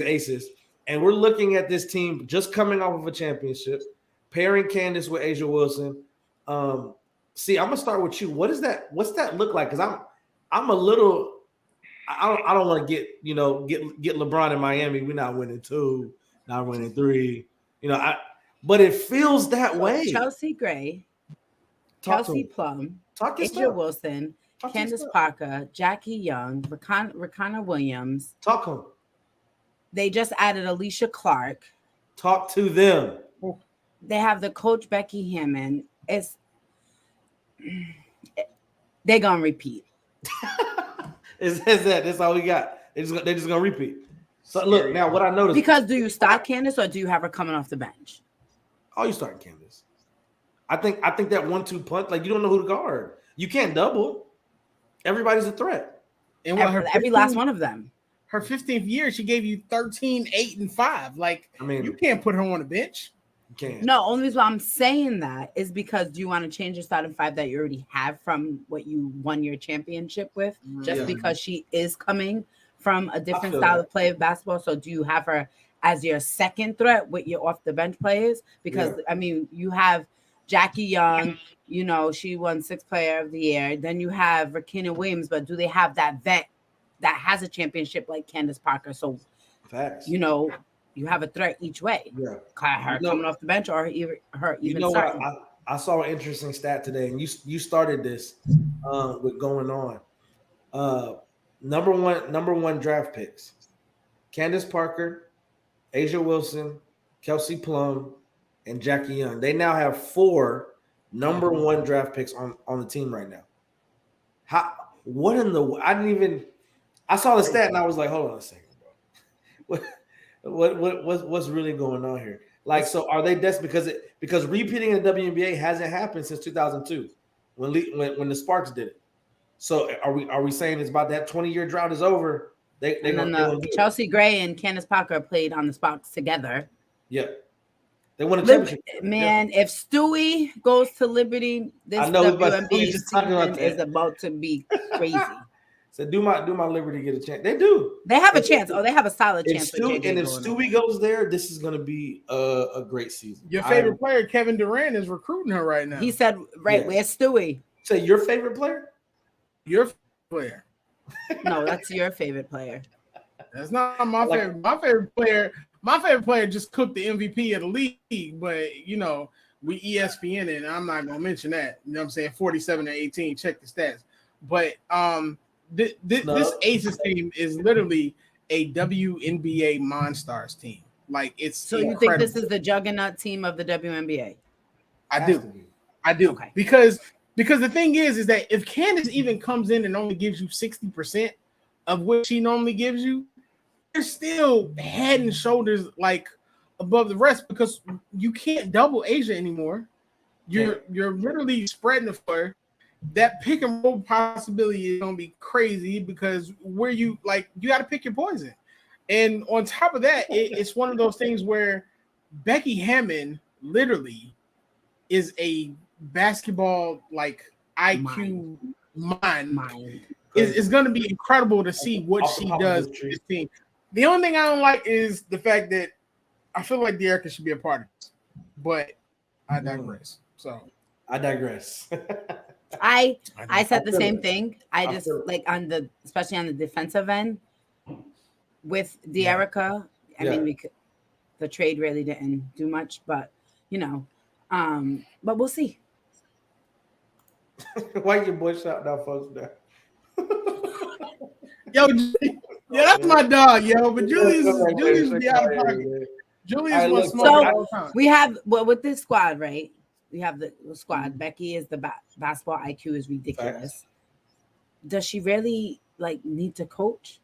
Aces, and we're looking at this team just coming off of a championship, pairing Candace with Asia Wilson. See, I'm gonna start with you. What's that look like? Because I'm a little. I don't want to get LeBron in Miami. We're not winning 2, not winning 3. But it feels that way. Chelsea Gray, Kelsey Plum, Asia Wilson, Candace Parker, Jackie Young, Rakana Williams. Talk to them. They just added Alicia Clark. Talk to them. They have the coach Becky Hammond. They're gonna repeat. That's all we got. They're just gonna repeat. So look now, what I noticed. Because do you start Candace or do you have her coming off the bench? Oh, you starting Candace. I think that 1-2 punch, like you don't know who to guard. You can't double. Everybody's a threat. And every last one of them. Her 15th year, she gave you 13, 8, and 5. Like, I mean, you can't put her on the bench. You can't. No, only reason why I'm saying that is because do you want to change your starting 5 that you already have from what you won your championship with? Just because she is coming from a different style of play of basketball. So do you have her as your second threat with your off the bench players? Because I mean, you have Jackie Young, she won 6th player of the year. Then you have Rakina Williams, but do they have that vet that has a championship like Candace Parker? So, facts. You have a threat each way. Yeah. Her coming off the bench or her even starting. I saw an interesting stat today, and you started this with going on. Number one draft picks: Candace Parker, Asia Wilson, Kelsey Plum, and Jackie Young. They now have 4 number 1 draft picks on the team right now. I saw the stat and I was like, hold on a second, bro. What's really going on here? Like, so are they desperate because repeating in the WNBA hasn't happened since 2002 when the Sparks did it. So are we saying it's about that 20-year drought is over? Chelsea Gray and Candace Parker played on the Sparks together. Yeah. They won a championship. Man, if Stewie goes to Liberty, this WNBA season is about to be crazy. So do my Liberty get a chance? They do. They have a chance. Oh, they have a solid chance. If Stewie goes there, this is going to be a great season. Your favorite player, Kevin Durant, is recruiting her right now. He said, where's Stewie? Say your favorite player? Your favorite player. No, that's your favorite player. That's not my favorite. My favorite player just cooked the MVP of the league, but we ESPN and I'm not gonna mention that. You know what I'm saying? 47-18. Check the stats. But this Aces team is literally a WNBA Monstars team. Like it's so incredible. You think this is the juggernaut team of the WNBA? I do. Okay. Because the thing is that if Candace even comes in and only gives you 60% of what she normally gives you, still head and shoulders like above the rest because you can't double Asia anymore. You're literally spreading the floor. That pick and roll possibility is gonna be crazy because where you got to pick your poison. And on top of that, it's one of those things where Becky Hammond literally is a basketball IQ mind. It's going to be incredible to see what she does with this team. The only thing I don't like is the fact that I feel like De'Erica should be a part of this, but I digress. I digress. I said the same thing. I just especially on the defensive end with De'Erica. I mean, the trade really didn't do much, but but we'll see. Why your boy shouting out folks there? Yo, that's my dog, yo. But Julius be out of pocket. Julius was smoking. So we have with this squad, right? We have the squad. Becky is the basketball IQ is ridiculous. Facts. Does she really need to coach?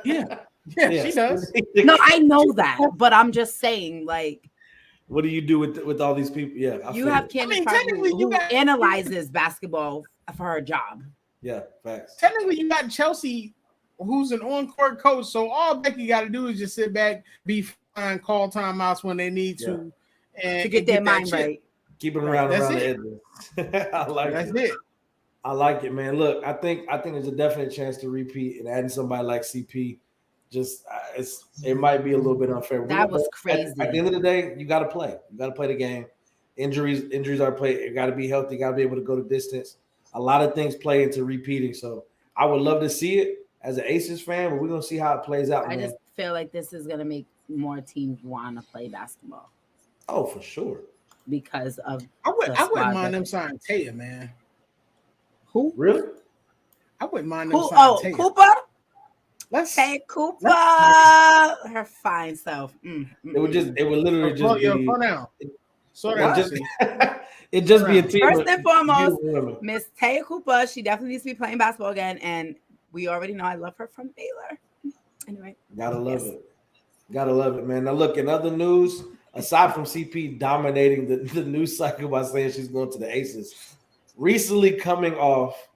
Yeah, she does. No, I know that, but I'm just saying, what do you do with all these people? Yeah, you have Candace who analyzes basketball for her job. Yeah, facts. Technically, you got Chelsea, who's an on-court coach, so all Becky got to do is just sit back, be fine, call timeouts when they need to. And to get their mind right. Keep it around the edges. I like That's it. I like it, man. Look, I think there's a definite chance to repeat, and adding somebody like CP, it might be a little bit unfair. That was crazy. At the end of the day, you got to play. You got to play the game. Injuries are played. You got to be healthy. You got to be able to go the distance. A lot of things play into repeating. So I would love to see it as an Aces fan, but we're gonna see how it plays out. I just feel like this is gonna make more teams want to play basketball. Oh, for sure. Because of I wouldn't mind them signing Taya, man. Who? Really? I wouldn't mind them signing Taya. Cooper? Let's say Cooper. Her fine self. It would literally just be. For now. It just be a team. First and foremost, Miss Taya Cooper, she definitely needs to be playing basketball again, and we already know I love her from Baylor. Anyway, gotta love it, man. Now look, in other news, aside from CP dominating the news cycle by saying she's going to the Aces, recently coming off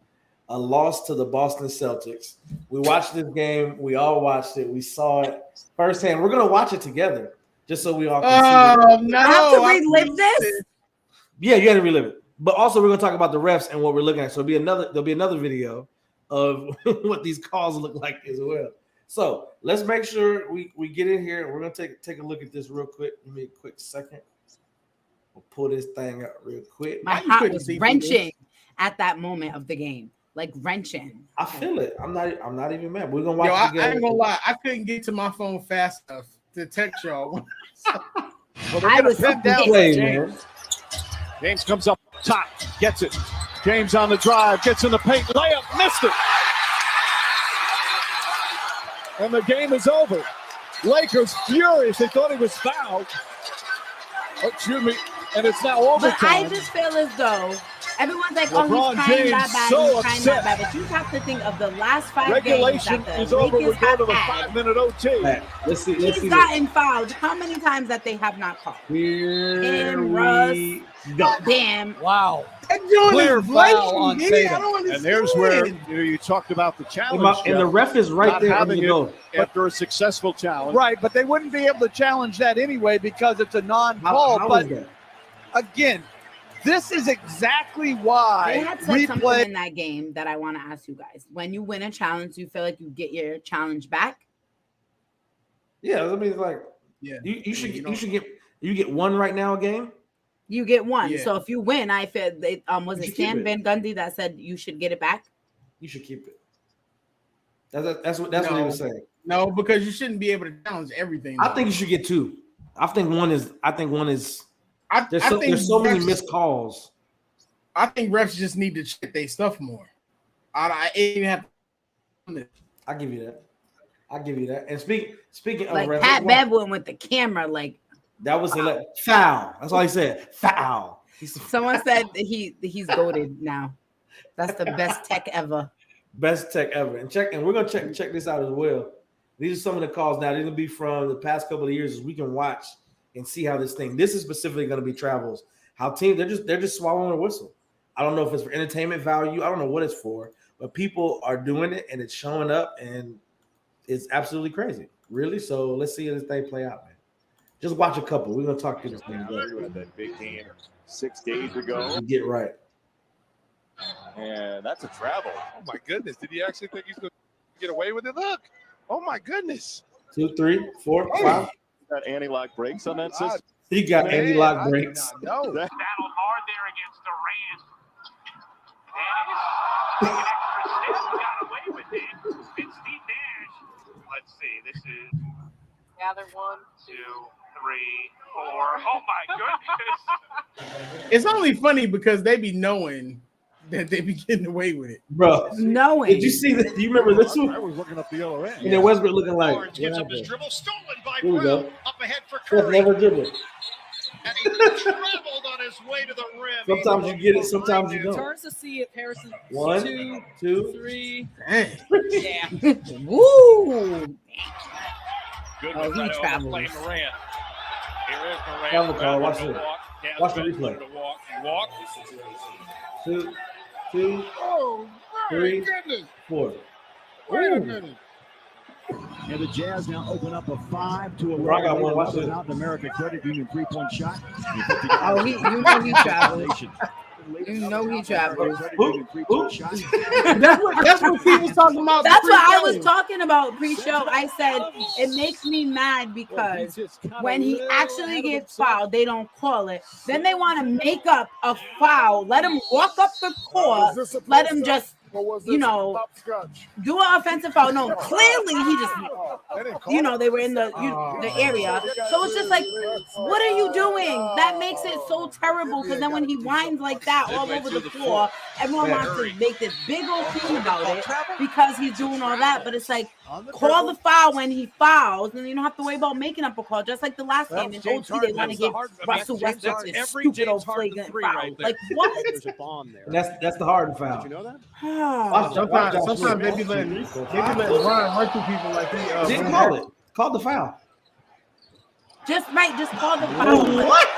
a loss to the Boston Celtics. We watched this game. We all watched it. We saw it firsthand. We're gonna watch it together just so we all can see it. No, I have to relive this. Yeah, you had to relive it. But also, we're gonna talk about the refs and what we're looking at. So there'll be another video of what these calls look like as well. So let's make sure we get in here. We're gonna take a look at this real quick. Give me a quick second. We'll pull this thing out real quick. My heart was wrenching at that moment of the game, wrenching. I feel it. I'm not even mad. We're gonna watch it together. I ain't gonna lie. I couldn't get to my phone fast enough to text y'all. I was down. James comes up top, gets it. James on the drive, gets in the paint, layup, missed it. And the game is over. Lakers furious. They thought he was fouled. Excuse me. And it's now overtime. But I just feel as though everyone's like, LeBron he's trying that bad, so he's trying that bad. But you have to think of the last 5 regulation games that the is over. Lakers We go to the had. 5-minute OT. Man, let's see. He's gotten fouled. How many times that they have not called? Here Russ. go. Damn. Wow. Clear foul on Tatum. And there's where you talked about the challenge. And the ref is right there. After a successful challenge. Right, but they wouldn't be able to challenge that anyway because it's a non-call. But again, this is exactly why they had said something in that game that I want to ask you guys. When you win a challenge, you feel like you get your challenge back? Yeah, I mean, you should get one right now a game. You get one. Yeah. So if you win, I feel was it Stan Van Gundy that said you should get it back? You should keep it. That's what he was saying. No, because you shouldn't be able to challenge everything. I think you should get two. I think one is. There's so many missed calls. I think refs just need to check their stuff more. I ain't have. I give you that. And speaking of refs, Pat Bev went with the camera that was foul. That's all he said. Foul. Someone said he's goated now. That's the best tech ever. Best tech ever. And we're gonna check this out as well. These are some of the calls now. They're going to be from the past couple of years as we can watch and see how this thing. This is specifically going to be travels. How teams they're just swallowing a whistle. I don't know if it's for entertainment value. I don't know what it's for, but people are doing it and it's showing up and it's absolutely crazy. Really? So let's see how this thing play out, man. Just watch a couple. We're gonna talk to this thing. That big game 6 days ago. Get right. And that's a travel. Oh my goodness! Did he actually think he's going to get away with it? Look! Oh my goodness! 2, 3, 4, 5. Got anti-lock brakes on that system. He got anti-lock brakes. No. Battled hard there against Durant. And an extra step, got away with it. And Steve Nash. Let's see. This is gather 1, 2, 3, 4. Oh my goodness! It's only funny because they be knowing that they be getting away with it, bro. Knowing. Did you see that? Do you remember this one? I was looking up the other end. And then Westbrook looking like. Barnes gives up his dribble, stolen by Here we Brown. go. Up ahead for Steph Curry. never dribbled. And he traveled on his way to the rim. Sometimes you get it, sometimes you don't. Turns to see if Harrison 1, 2, 3. Dang. Yeah. Woo! Good Oh, he one, travels. playing Durant. Here is Durant. Foul the call. Watch it. Can't Watch the get replay. to walk. He walked. 2, 2, Oh, 3, goodness. 4. Wait a Ooh. minute. And the Jazz now open up a 5-11. Bro, I got one. Watch it. Out the American Credit Union 3-point shot. Oh, you know he travels. You know he travels. That's what people talking about. That's what I was talking about pre-show. I said it makes me mad because when he actually gets fouled, they don't call it. Then they want to make up a foul, let him walk up the court, let him just, you know, do an offensive foul. No, clearly he just, you know, they were in the area. So it's just like, what are you doing? That makes it so terrible because then when he whines like that all over the floor, everyone wants to make this big old thing about it because he's doing all that. But it's like, call the foul when he fouls, and you don't have to worry about making up a call. Just like the last game in OT, they want to give Russell Westbrook this stupid old flagrant foul. Like, what? There's a bomb there. That's the hard foul. Did you know that? Sometimes they be letting run through people like he Didn't call it. Called the foul. Just call the foul. What?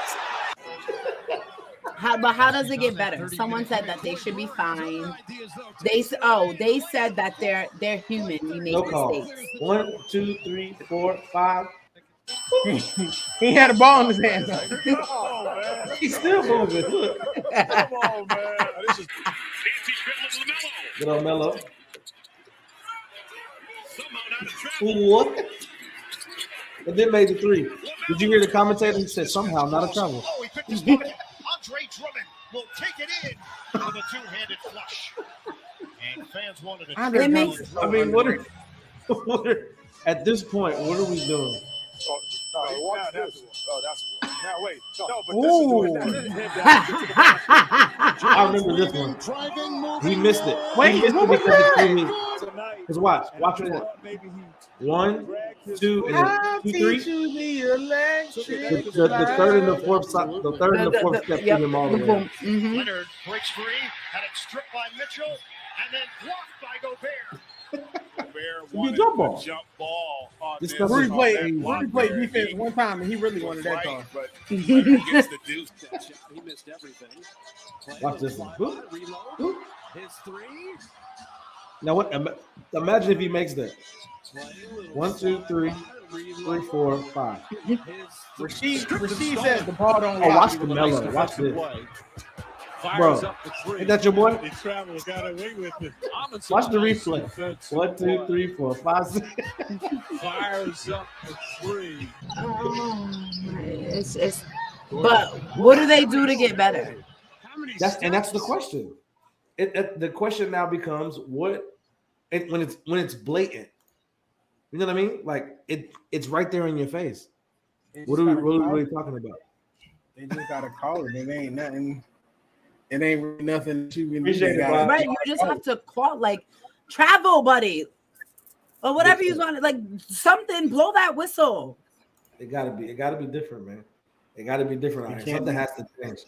But how does it get better? Someone said that they should be fined. They said that they're human. We make No call. mistakes. 1, 2, 3, 4, 5. he had a ball in his hand. He's still moving. Look. Come on, man. This is Good old Melo. What? And then made the 3. Did you hear the commentator? He said somehow not a trouble. Oh, he picked his pocket. Andre Drummond will take it in with a two-handed flush. And fans wanted to. It makes. I mean, what are at this point? What are we doing? Now wait. No, but I remember this one. He missed it. Wait, he missed what it was because that? Because watch it. 1, 2, and then 2, 3. The third and the fourth step threw him all the way. Leonard breaks free, had it stripped by Mitchell, and then blocked by Gobert. Gobert Be a jump ball. jump ball. This This stuff Rudy is- played defense one time and he really wanted that call. But Leonard gets the deuce. He missed everything. Watch this one. Whoop. Reload. His 3. Now what? Imagine if he makes that. 1, 2, 3, 4, 5. Rasheed said the ball don't Oh, lie. watch the Melo. Watch this. Bro, ain't that your boy? He traveled, got away with it. Watch the replay. 1, 2, 3, 4, 5, 6. Fires up the 3. It's. But what do they do to get better? That's the question. The question now becomes when it's blatant. You know what I mean? Like it's right there in your face. What are we really talking about? They just gotta call it. It ain't nothing. It ain't really nothing that you can Appreciate do. it, Bob. Right, you just have to call like travel, buddy, or whatever you want. Like something, blow that whistle. It gotta be different, man. It gotta be different out here. Something has to change.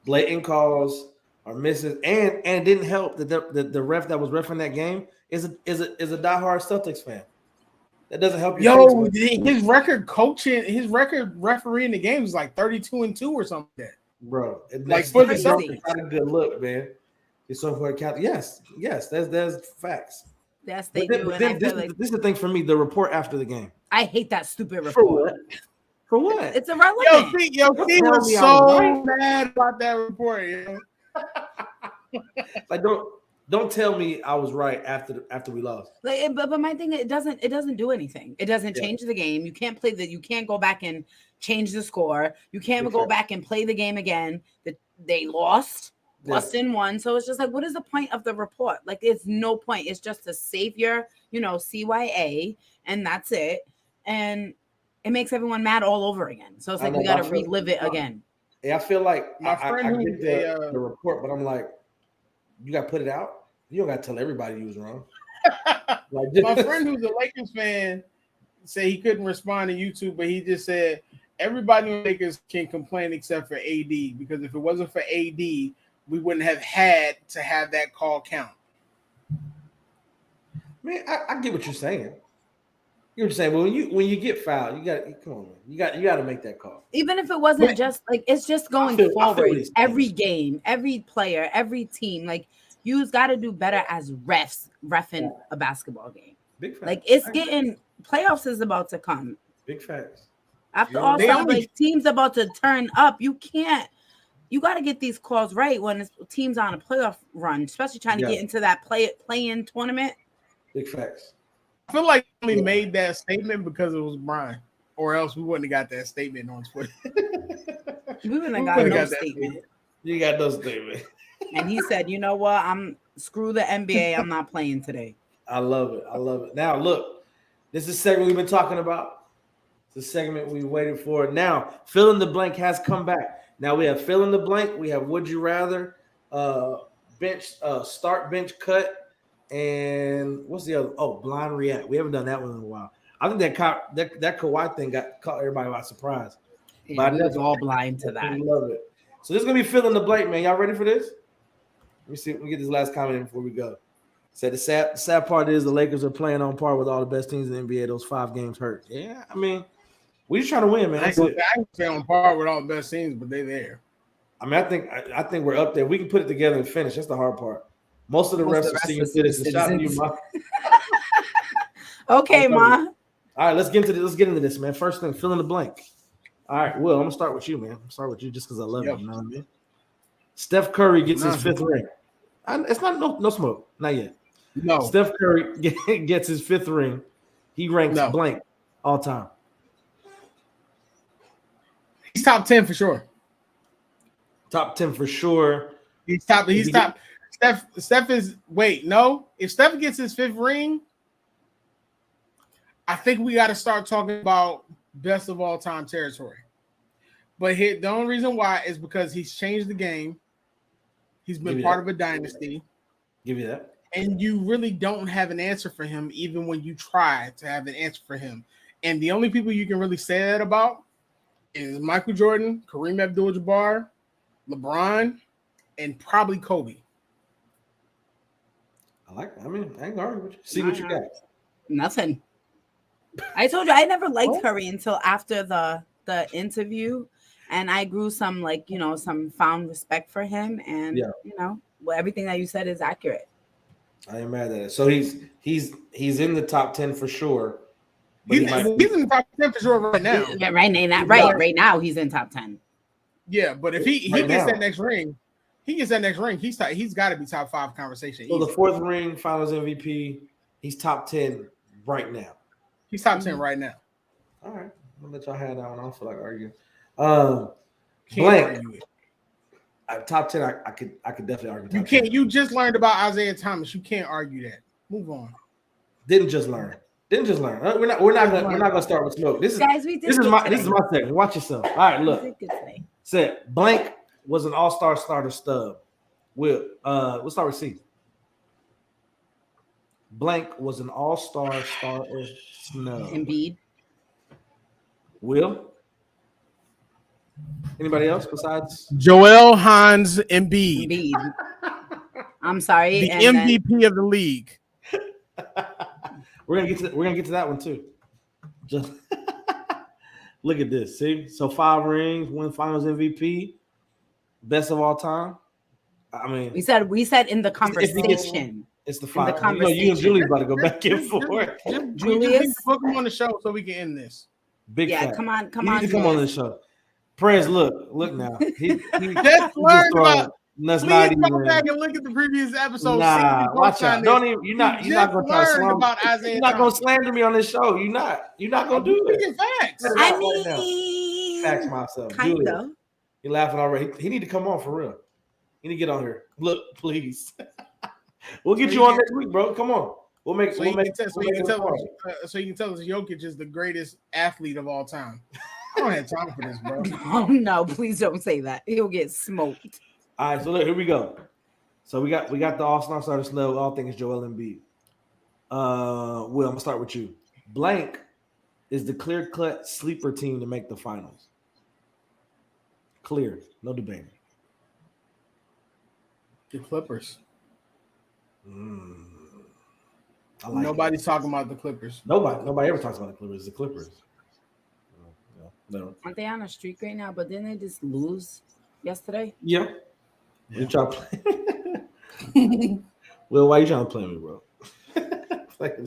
Blatant calls are missing, and it didn't help that the ref that was reffing that game is a diehard Celtics fan. That doesn't help you. Yo, his record coaching, his record refereeing the games is like 32-2 or something like that. Bro, like for the Celtics, not a good look, man. It's so for account. Yes, there's facts. Yes, they do. And this is the thing for me. The report after the game. I hate that stupid report. For what? For what? It's irrelevant. Yo, he was so mad about that report. Yo. Like, don't tell me I was right after we lost. Like, but my thing, it doesn't do anything. It doesn't change the game. You can't play that. You can't go back and change the score. You can't go back and play the game again. That they lost. Boston won. So it's just like, what is the point of the report? Like, it's no point. It's just to save your, CYA, and that's it. And it makes everyone mad all over again. So it's like we got to relive it again. Yeah, I feel like my friend I get the report, but I'm like, you got to put it out. You don't got to tell everybody you was wrong. My friend who's a Lakers fan said he couldn't respond to YouTube, but he just said everybody in the Lakers can complain except for AD, because if it wasn't for AD, we wouldn't have had to have that call count. Man, I get what you're saying. You're saying, well, when you get fouled, you got to make that call. Even if it wasn't just like, it's just going forward. Every game, every player, every team, like you've got to do better as reffing a basketball game. Big facts. Like it's getting playoffs is about to come. Big facts. After all time, like teams about to turn up. You got to get these calls right when it's teams on a playoff run, especially trying to get into that play-in tournament. Big facts. I feel like we only made that statement because it was Brian, or else we wouldn't have got that statement on Twitter. We wouldn't have got no statement. You got no statement. And he said, you know what? Screw the NBA. I'm not playing today. I love it. Now, look, this is a segment we've been talking about. It's a segment we waited for. Now, fill in the blank has come back. Now we have fill in the blank. We have would you rather, start bench cut, and what's the other? Oh, blind react. We haven't done that one in a while. I think that Kawhi thing caught everybody by surprise. Yeah, we was all blind to that. I love it. So this is gonna be fill in the blank, man. Y'all ready for this? Let me see. Let me get this last comment in before we go. Said the sad part is the Lakers are playing on par with all the best teams in the NBA. Those 5 games hurt. Yeah, I mean, we just trying to win, man. I ain't say on par with all the best teams, but they're there. I mean, I think we're up there. We can put it together and finish. That's the hard part. Most of the refs are senior citizens. Shout out to you, Ma. Okay, Ma. All right, let's get into this, man. First thing, fill in the blank. All right, Will, I'm gonna start with you, man. I'm start with you just because I love you. You know what I mean? Steph Curry gets his 5th ring. It's not no smoke, not yet. No. Steph Curry gets his 5th ring. He ranks blank all time. He's top 10 for sure. Top 10 for sure. He's top. Steph is if Steph gets his 5th ring, I think we got to start talking about best of all time territory. But the only reason why is because he's changed the game. He's been part of a dynasty. Give you that. And you really don't have an answer for him, even when you try to have an answer for him. And the only people you can really say that about is Michael Jordan, Kareem Abdul-Jabbar, LeBron, and probably Kobe. I ain't gonna argue with you. See what you got. Nothing. I told you I never liked Curry until after the interview, and I grew some some found respect for him, and everything that you said is accurate. I ain't mad at it. So he's in the top 10 for sure. He's in the top 10 for sure right now. Right now he's in top 10. Yeah, but if he gets that next ring, he's got to be top 5 conversation. So the 4th ring, Finals MVP, he's top 10 right now. He's top 10 right now. All right, I'll let y'all have that one. I don't feel like arguing. Blank. Top 10, I could definitely argue. You can't. 10. You just learned about Isaiah Thomas. You can't argue that. Move on. Didn't just learn. We're not gonna start with smoke. This is my segment. Watch yourself. All right, look. Said blank was an all-star starter stub. We'll start with C. Blank was an all-star starter snub. Embiid. Will? Anybody else besides Joel Hans Embiid? I'm sorry. The MVP of the league. We're gonna get to that one too. Just look at this. See, so 5 rings, win Finals MVP, best of all time. I mean, we said in the conversation. It's the In the 5. You and Julie's about to go back and forth. Julius, just book him on the show so we can end this. Big yeah, fact. come on, You need to come on the show. Prince, look now. He just learned about. That's Please not go even. back and look at the previous episode. Nah, watch out. Don't even. You're not gonna try to slander about Isaiah. You're not gonna slander me on this show. You're not gonna do it. Facts. I mean, facts myself. Kind of. You're laughing already. He need to come on for real. He need to get on here. Look, please. We'll get you on next week, bro. Come on. So you can tell us Jokic is the greatest athlete of all time. I don't have time for this, bro. Oh no, please don't say that. He'll get smoked. All right, so look, here we go. So we got the All-Star starter snub, all things Joel Embiid. Will, I'm gonna start with you. Blank is the clear-cut sleeper team to make the finals. Clear, no debating. The Clippers. Nobody's talking about the Clippers. Nobody ever talks about the Clippers. The Clippers. No. Aren't they on a streak right now? But didn't they just lose yesterday? Yeah. You try to play. Well, why you trying to play me, bro?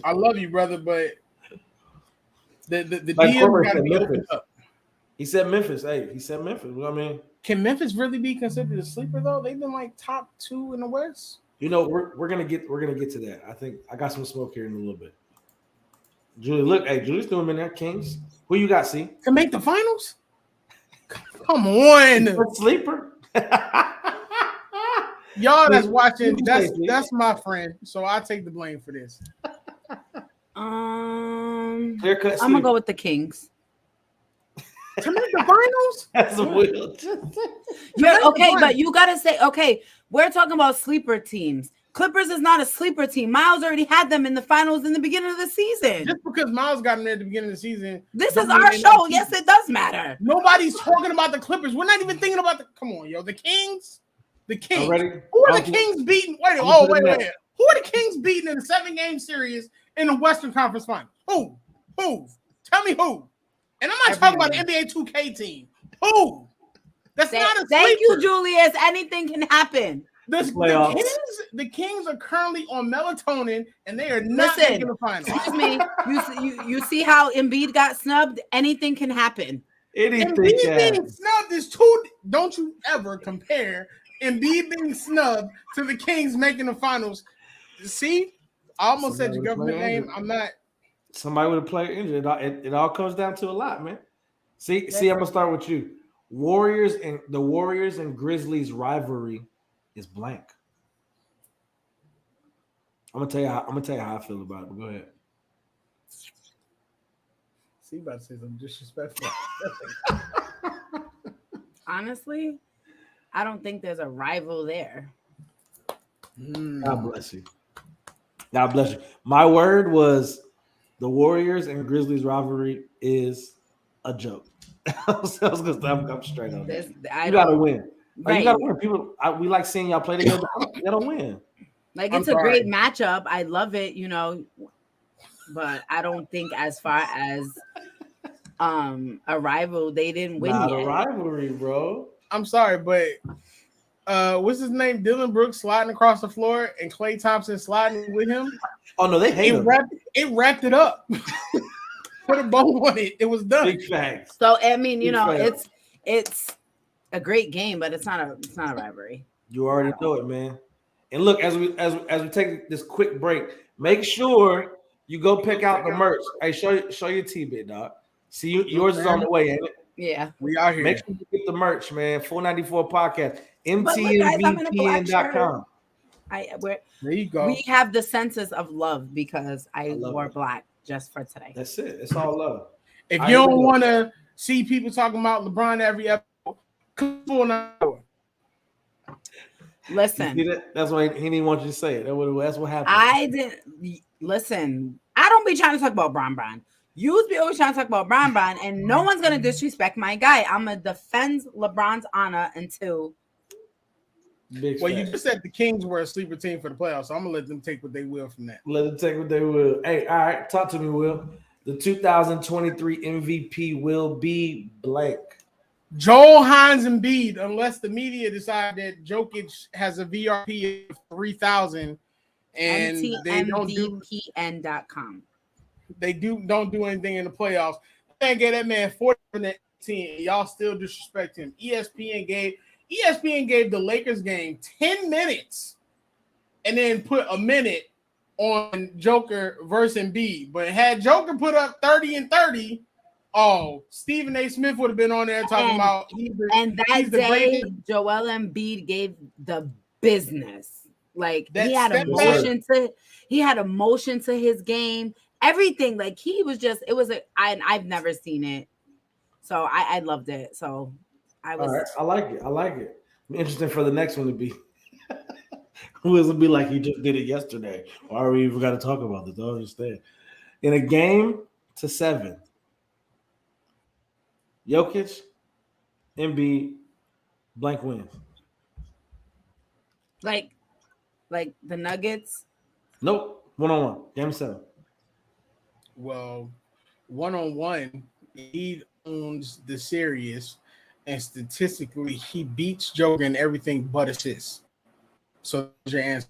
I love you, brother, but the like DM got to be opened up. He said Memphis. Hey, he said Memphis. You know what I mean? Can Memphis really be considered a sleeper though? They've been like top 2 in the West. You know, we're gonna get to that. I think I got some smoke here in a little bit. Julie, look, hey, Julie's doing in there. Kings. Who you got, C? To make the finals? Come on. Sleeper. Y'all that's watching, that's my friend. So I take the blame for this. I'm gonna go with the Kings. To make the finals? That's a will. Yeah, okay, but you gotta say, okay, we're talking about sleeper teams. Clippers is not a sleeper team. Miles already had them in the finals in the beginning of the season. Just because Miles got them there at the beginning of the season. This is our show. Yes, it does matter. Nobody's talking about the Clippers. We're not even thinking about come on, yo. The Kings. The Kings. Already? Who are the Kings beating? Wait. Who are the Kings beating in the 7-game series in the Western Conference Finals? Who? Tell me who. And I'm not talking about the NBA 2K team. Who? That's not a sleeper. Thank you, Julius. Anything can happen. The Kings are currently on melatonin, and they are not making the finals. Excuse me. You see how Embiid got snubbed? Anything can happen. Embiid being snubbed is too. Don't you ever compare Embiid being snubbed to the Kings making the finals. See, I almost said your government name. I'm not. Somebody with a player injured. It all comes down to a lot, man. See, I'm gonna start with you. Warriors and Grizzlies rivalry is blank. I'm gonna tell you how I feel about it. But go ahead. See, about to say something disrespectful. Honestly, I don't think there's a rival there. God bless you. God bless you. My word was the Warriors and Grizzlies rivalry is a joke. I'm straight on that. You gotta win. Right. You gotta win. We like seeing y'all play together. You gotta win. Like it's a great matchup. I love it, but I don't think as far as a rival, they didn't win Not yet. A rivalry, bro. I'm sorry, but what's his name? Dylan Brooks sliding across the floor and Klay Thompson sliding with him. Oh no, they hate him. It wrapped it up. Put a bow on it. It was done. Big facts. So I mean, it's a great game, but it's not a rivalry. You already know it, man. And look, as we take this quick break, make sure you go pick out the merch. Hey, show your T-bit, dog. See, yours is on the way, ain't it? Yeah, we out here. Make sure you get the merch, man. 494 podcast. MTNVPN.com. There you go. We have the senses of love because I wore black just for today. That's it. It's all love. If you don't want to see people talking about LeBron every episode, come on. Listen, that's why he didn't want you to say it. That's what happened. I didn't listen. I don't be trying to talk about Bron. You be always trying to talk about Bron, and no one's gonna disrespect my guy. I'm gonna defend LeBron's honor until. You just said the Kings were a sleeper team for the playoffs, so I'm gonna let them take what they will from that. Let them take what they will. Hey, all right, talk to me, Will. The 2023 MVP will be blank. Joel Hines Embiid, unless the media decide that Jokic has a VRP of 3,000 and they don't do NTMDPN.com. They don't do anything in the playoffs. Can't get that man 47 and 18. Y'all still disrespect him. ESPN gave the Lakers game 10 minutes and then put a minute on Joker versus Embiid. But had Joker put up 30 and 30, Stephen A. Smith would have been on there talking about that day, Joel Embiid gave the business. Like he had emotion to his game. Everything, like he was just, I've never seen it, so I loved it. So I was. All right. I like it. Interesting for the next one to be. Who is it be like he just did it yesterday? Why are we even got to talk about this? I don't understand. In a game to 7, Jokic, Embiid, blank wins. Like the Nuggets. Nope, 1-on-1, game 7. Well, 1-on-1, he owns the series, and statistically, he beats Joker in everything but assists. So that's your answer.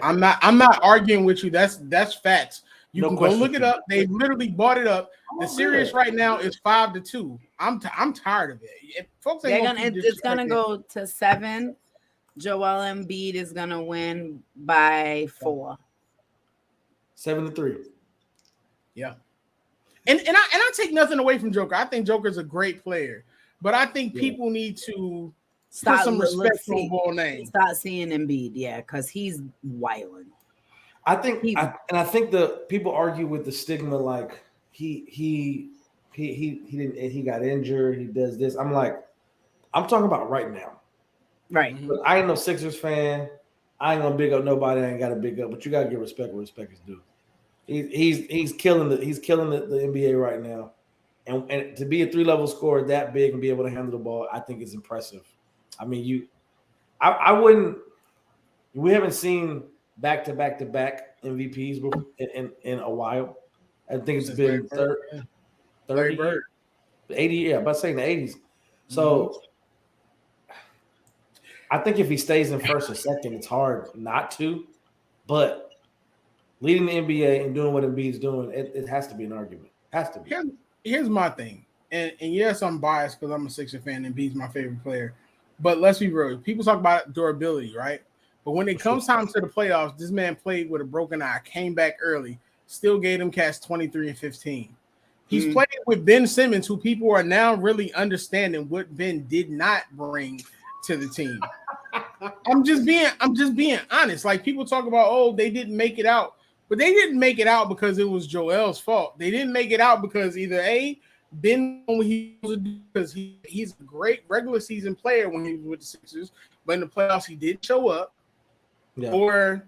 I'm not arguing with you. That's facts. You can go look it up. They literally bought it up. The series right now is 5-2. I'm tired of it. Folks it's gonna go to 7. Joel Embiid is gonna win by 4. 7-3. Yeah. And I take nothing away from Joker. I think Joker's a great player, but I think people need to put some respect for a ball name. Start seeing Embiid, because he's wilding. I think the people argue with the stigma like he didn't, he got injured, he does this. I'm talking about right now. Right. But I ain't no Sixers fan. I ain't gonna big up nobody. I ain't gotta big up, but you gotta give respect where respect is due. He's killing the NBA right now, and to be a 3-level scorer that big and be able to handle the ball, I think is impressive. I mean, I wouldn't. We haven't seen back MVPs in a while. I think it's been 30, 80. Yeah, about saying the 80s. So I think if he stays in first or second, it's hard not to. But leading the NBA and doing what Embiid's doing, it has to be an argument. Has to be. Here's my thing, and yes, I'm biased because I'm a Sixers fan and Embiid's my favorite player. But let's be real. People talk about durability, right? But when it comes time to the playoffs, this man played with a broken eye, came back early, still gave him cats 23 and 15. He's played with Ben Simmons, who people are now really understanding what Ben did not bring to the team. I'm just being honest. Like people talk about, they didn't make it out, but they didn't make it out because it was Joel's fault. They didn't make it out because either Ben because he's a great regular season player when he was with the Sixers, but in the playoffs he did show up, or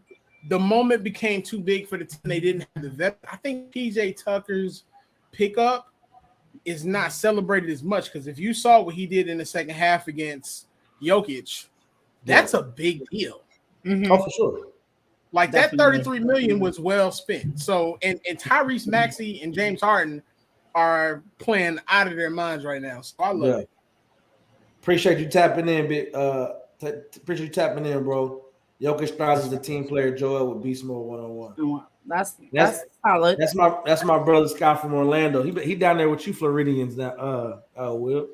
the moment became too big for the team. They didn't have the vet. I think PJ Tucker's pickup is not celebrated as much because if you saw what he did in the second half against Jokic, that's a big deal. Oh, for sure. Like definitely. That $33 million was well spent. So and Tyrese Maxey and James Harden are playing out of their minds right now. So I love it. Appreciate you tapping in, appreciate you tapping in, bro. Jokic strives as a team player. Joel with Beast Mode 1-on-1. That's solid. That's my brother Scott from Orlando. He down there with you Floridians now. Will.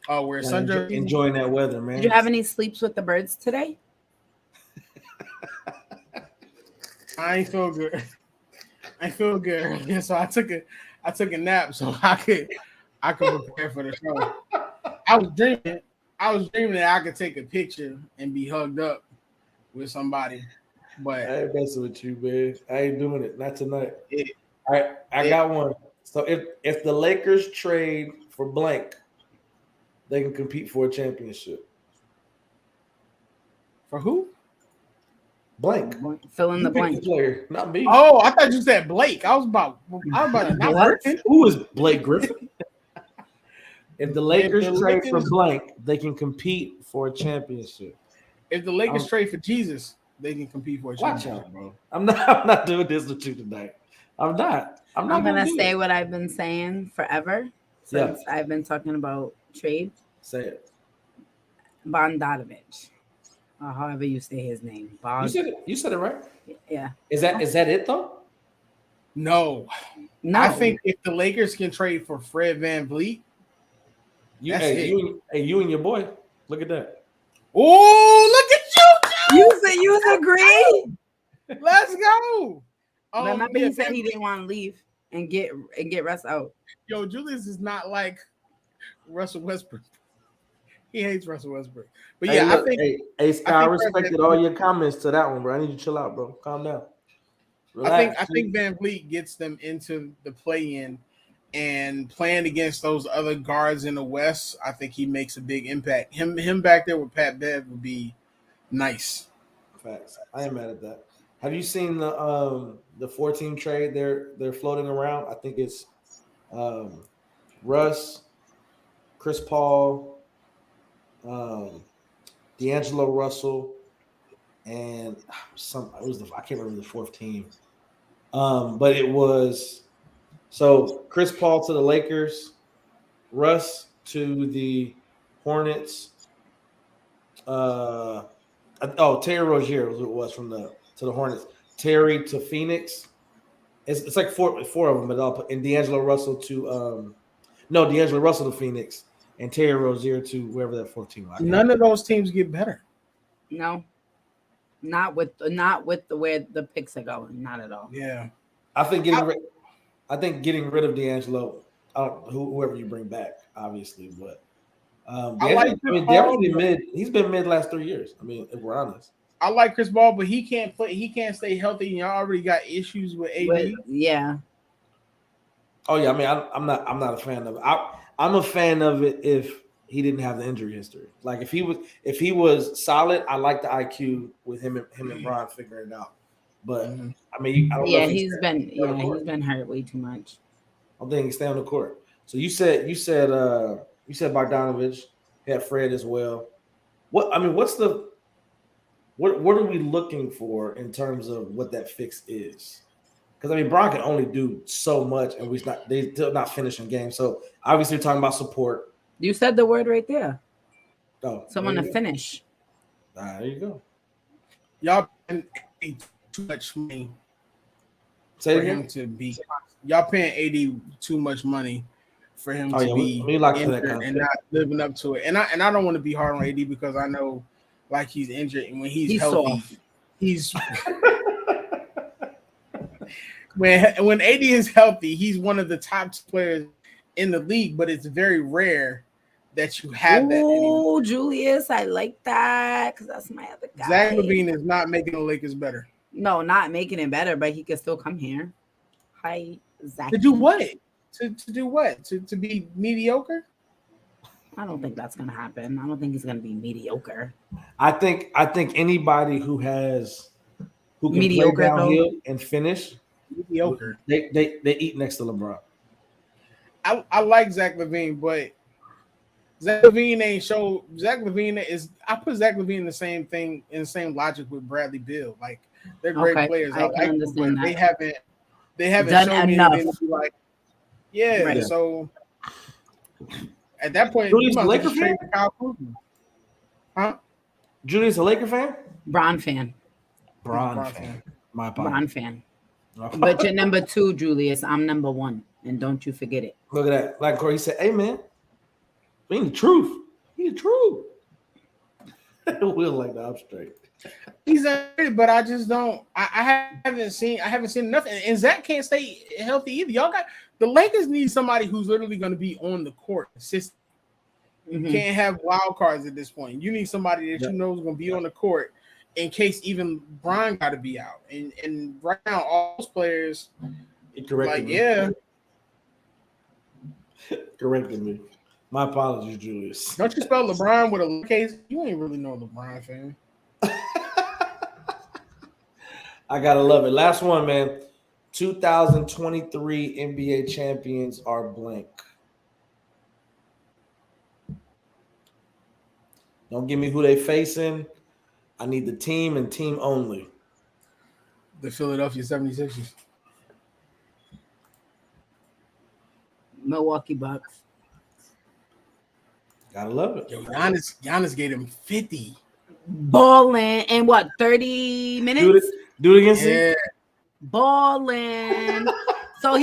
Oh, we're enjoying that weather, man. Did you have any sleeps with the birds today? I feel good. So I took a nap so I could prepare for the show. I was dreaming that I could take a picture and be hugged up with somebody. But I ain't messing with you, man. I ain't doing it. Not tonight. All right, I got one. So if the Lakers trade for blank, they can compete for a championship. For who? Blank. Fill in the blank. Player, not me. Oh, I thought you said Blake. I was about to Who is Blake Griffin? If the Lakers trade for blank, they can compete for a championship. If the Lakers trade for Jesus, they can compete for a championship. Watch out, bro. I'm not doing this with you tonight. I'm not I'm gonna do say it. what I've been saying forever since I've been talking about trade. Say it. Bogdanovich, or however you say his name. You said it right. Yeah. Is that it though? No. I think if the Lakers can trade for Fred VanVleet, you and your boy. Look at that. Oh, look at you! You agree? Let's go. Remember, he said he didn't want to leave and get Russ out. Yo, Julius is not like Russell Westbrook. He hates Russell Westbrook. But yeah, look, I think Scott, I respected all your comments to that one, bro. I need you to chill out, bro. Calm down. Relax, I think VanVleet gets them into the play-in, and playing against those other guards in the West, I think he makes a big impact. Him back there with Pat Bev would be nice. Facts. I ain't mad at that. Have you seen the 4-team trade they're floating around? I think it's Russ, Chris Paul, D'Angelo Russell, and I can't remember the 4th team. But it was so Chris Paul to the Lakers, Russ to the Hornets. Terry Rozier was what it was to the Hornets. Terry to Phoenix. It's like four of them, but and D'Angelo Russell to D'Angelo Russell to Phoenix and Terry Rozier to wherever that 4th team was. None of those teams get better. No. Not with the way the picks are going. Not at all. Yeah. I think getting rid of D'Angelo, whoever you bring back, obviously, but definitely mid. He's been mid last 3 years. I mean, if we're honest. I like Chris Paul, but he can't play. He can't stay healthy. Y'all already got issues with AD. Yeah. Oh yeah. I mean, I'm not a fan of it. I'm a fan of it if he didn't have the injury history. Like if he was solid, I like the IQ with him and Bron figuring it out. But I mean, I don't know. He's been hurt way too much. I don't think he stay on the court. So you said Bogdanovich, had Fred as well. What are we looking for in terms of what that fix is? Because I mean, Bron can only do so much, and they're still not finishing games. So obviously, we're talking about support. You said the word right there. Oh, someone to finish. There you go. Y'all paying too much money for him to be. Y'all paying AD too much money for him to be injured and not living up to it. And I don't want to be hard on AD because I know like he's injured, and when he's healthy, soft. He's when AD is healthy, he's one of the top players in the league, but it's very rare that you have that anymore. Oh, Julius, I like that because that's my other guy. Zach LaVine is not making the Lakers better. No, not making it better, but he can still come here. Hi, Zach. To do what? To do what? To be mediocre? I don't think that's gonna happen. I don't think he's gonna be mediocre. I think anybody who can mediocre play downhill and finish mediocre. They eat next to LeBron. I like Zach LaVine, but Zach LaVine ain't show. Zach LaVine is. I put Zach LaVine in the same thing in the same logic with Bradley Beal. Like they're great players. I like them, but they haven't done shown enough. me anything to be like. Yeah, Right. So at that point, Julius you a might Laker just trade for Kyle Kuzma. Huh? Julius a Laker fan? Bron fan. Bron fan. My apologies. Bron fan. But you're number 2, Julius. I'm number 1, and don't you forget it. Look at that. Like Corey said, hey man, we need the truth. He the truth. We'll like that. I'm straight. He's underrated, but I just don't. I haven't seen nothing. And Zach can't stay healthy either. Y'all got the Lakers need somebody who's literally going to be on the court. You can't have wild cards at this point. You need somebody that you know is going to be on the court in case even Bron got to be out. And right now, all those players, Corrected me. My apologies, Julius. Don't you spell LeBron with a case? You ain't really no LeBron fan. I gotta love it. Last one, man. 2023 NBA champions are blank. Don't give me who they facing. I need the team and team only. The Philadelphia 76ers. Milwaukee Bucks. Gotta love it. Yo, Giannis gave him 50. Balling in what 30 minutes? Do it again, see? Yeah. Balling. So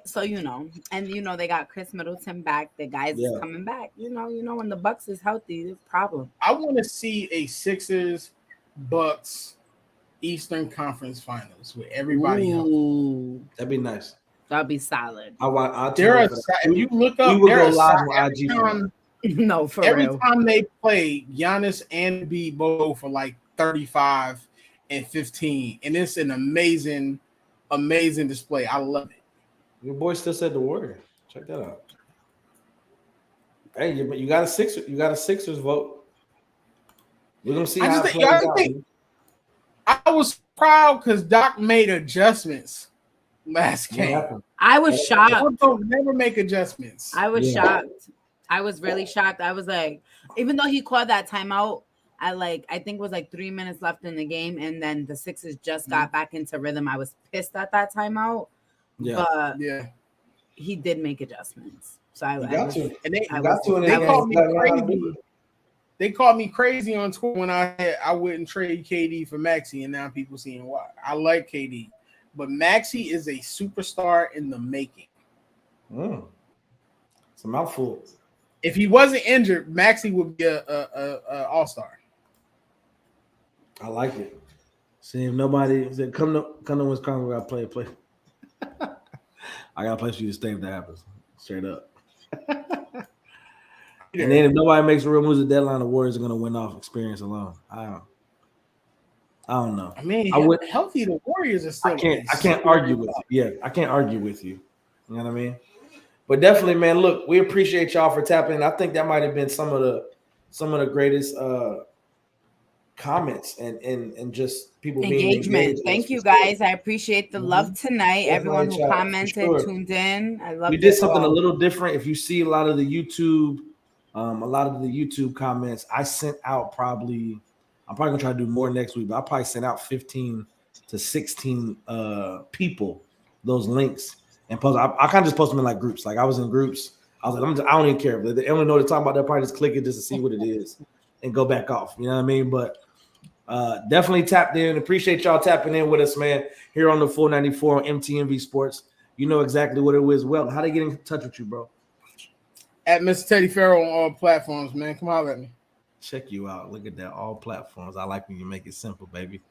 so and they got Chris Middleton back. The guys is coming back. When the Bucks is healthy, there's a problem. I want to see a Sixers Bucks Eastern Conference Finals with everybody else. That'd be nice. That'd be solid. If you look up, we would go live on IG. No, for every real. time they play, Giannis and B both for like 35 and 15, and it's an amazing display. I love it. Your boy still said the word. Check that out. Hey, you got a Sixers. You got a Sixers vote. We're gonna see how it plays out. I was proud because Doc made adjustments last game. I was shocked. Don't never make adjustments. I was shocked. I was really shocked. I was like, even though he called that timeout, I think it was like 3 minutes left in the game, and then the Sixers just got back into rhythm. I was pissed at that timeout. Yeah. But he did make adjustments. So I got to. And they called me crazy on Twitter when I wouldn't trade KD for Maxey, and now people seeing why. I like KD, but Maxey is a superstar in the making. It's a mouthful. If he wasn't injured, Maxey would be a all-star. I like it. See, if nobody said come to Wisconsin, we gotta play. I gotta play for you to stay if that happens. Straight up. And then if nobody makes a real moves at deadline, the Warriors are gonna win off experience alone. I don't know. I mean, healthy, the Warriors are still. I can't argue with you. Yeah, I can't argue with you. You know what I mean? But definitely, man. Look, we appreciate y'all for tapping in. I think that might have been some of the greatest comments and just people engagement. Being engaged. Thank you guys. I appreciate the love tonight. Everyone who commented, tuned in. I love. We did something a little different. If you see a lot of the YouTube comments, I sent out probably. I'm probably gonna try to do more next week, but I probably sent out 15 to 16 people those links and post. I kind of just post them in like groups. Like I was in groups. I was like, I don't even care. If they only know what they're talking about, they'll probably just click it just to see what it is and go back off. You know what I mean? But definitely tapped in. Appreciate y'all tapping in with us, man. Here on the Full 94 on MTMV Sports. You know exactly what it is. Well, how they get in touch with you, bro? At Mr. Teddy Farrell on all platforms, man. Come on, at me. Check you out. Look at that. All platforms. I like when you make it simple, baby.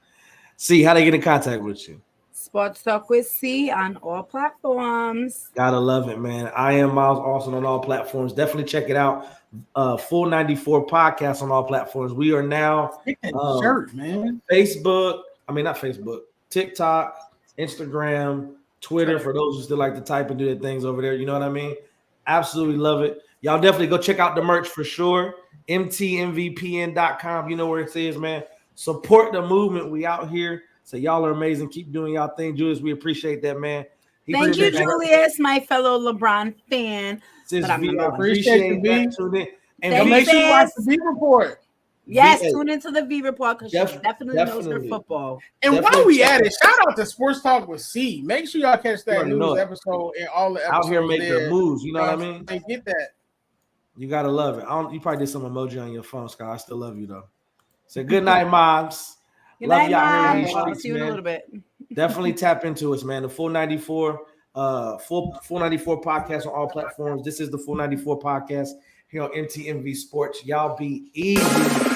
See how they get in contact with you. Sports Talk with C on all platforms. Gotta love it, man. I am Miles Austin on all platforms. Definitely check it out. Full 94 podcast on all platforms. We are now shirt, man. Facebook. I mean, not Facebook. TikTok, Instagram, Twitter. For those who still like to type and do their things over there, you know what I mean. Absolutely love it. Y'all definitely go check out the merch for sure. MTMVPN.com. You know where it is, man. Support the movement. We out here. So y'all are amazing. Keep doing y'all thing, Julius. We appreciate that, man. Thank you, Julius, my fellow LeBron fan. Appreciate that. And make sure you watch the V Report. Yes, tune into the V Report because she definitely knows her football. And while we at it, shout out to Sports Talk with C. Make sure y'all catch that news episode and all the episodes out here making the moves. You know what I mean? They get that. You gotta love it. You probably did some emoji on your phone, Scott. I still love you though. Say good night, moms. Good love night, y'all Mom. here. I'll see you in a little bit. Definitely tap into us, man. The Full 94, Full 94 podcast on all platforms. This is the Full 94 podcast here on MTMV Sports. Y'all be easy.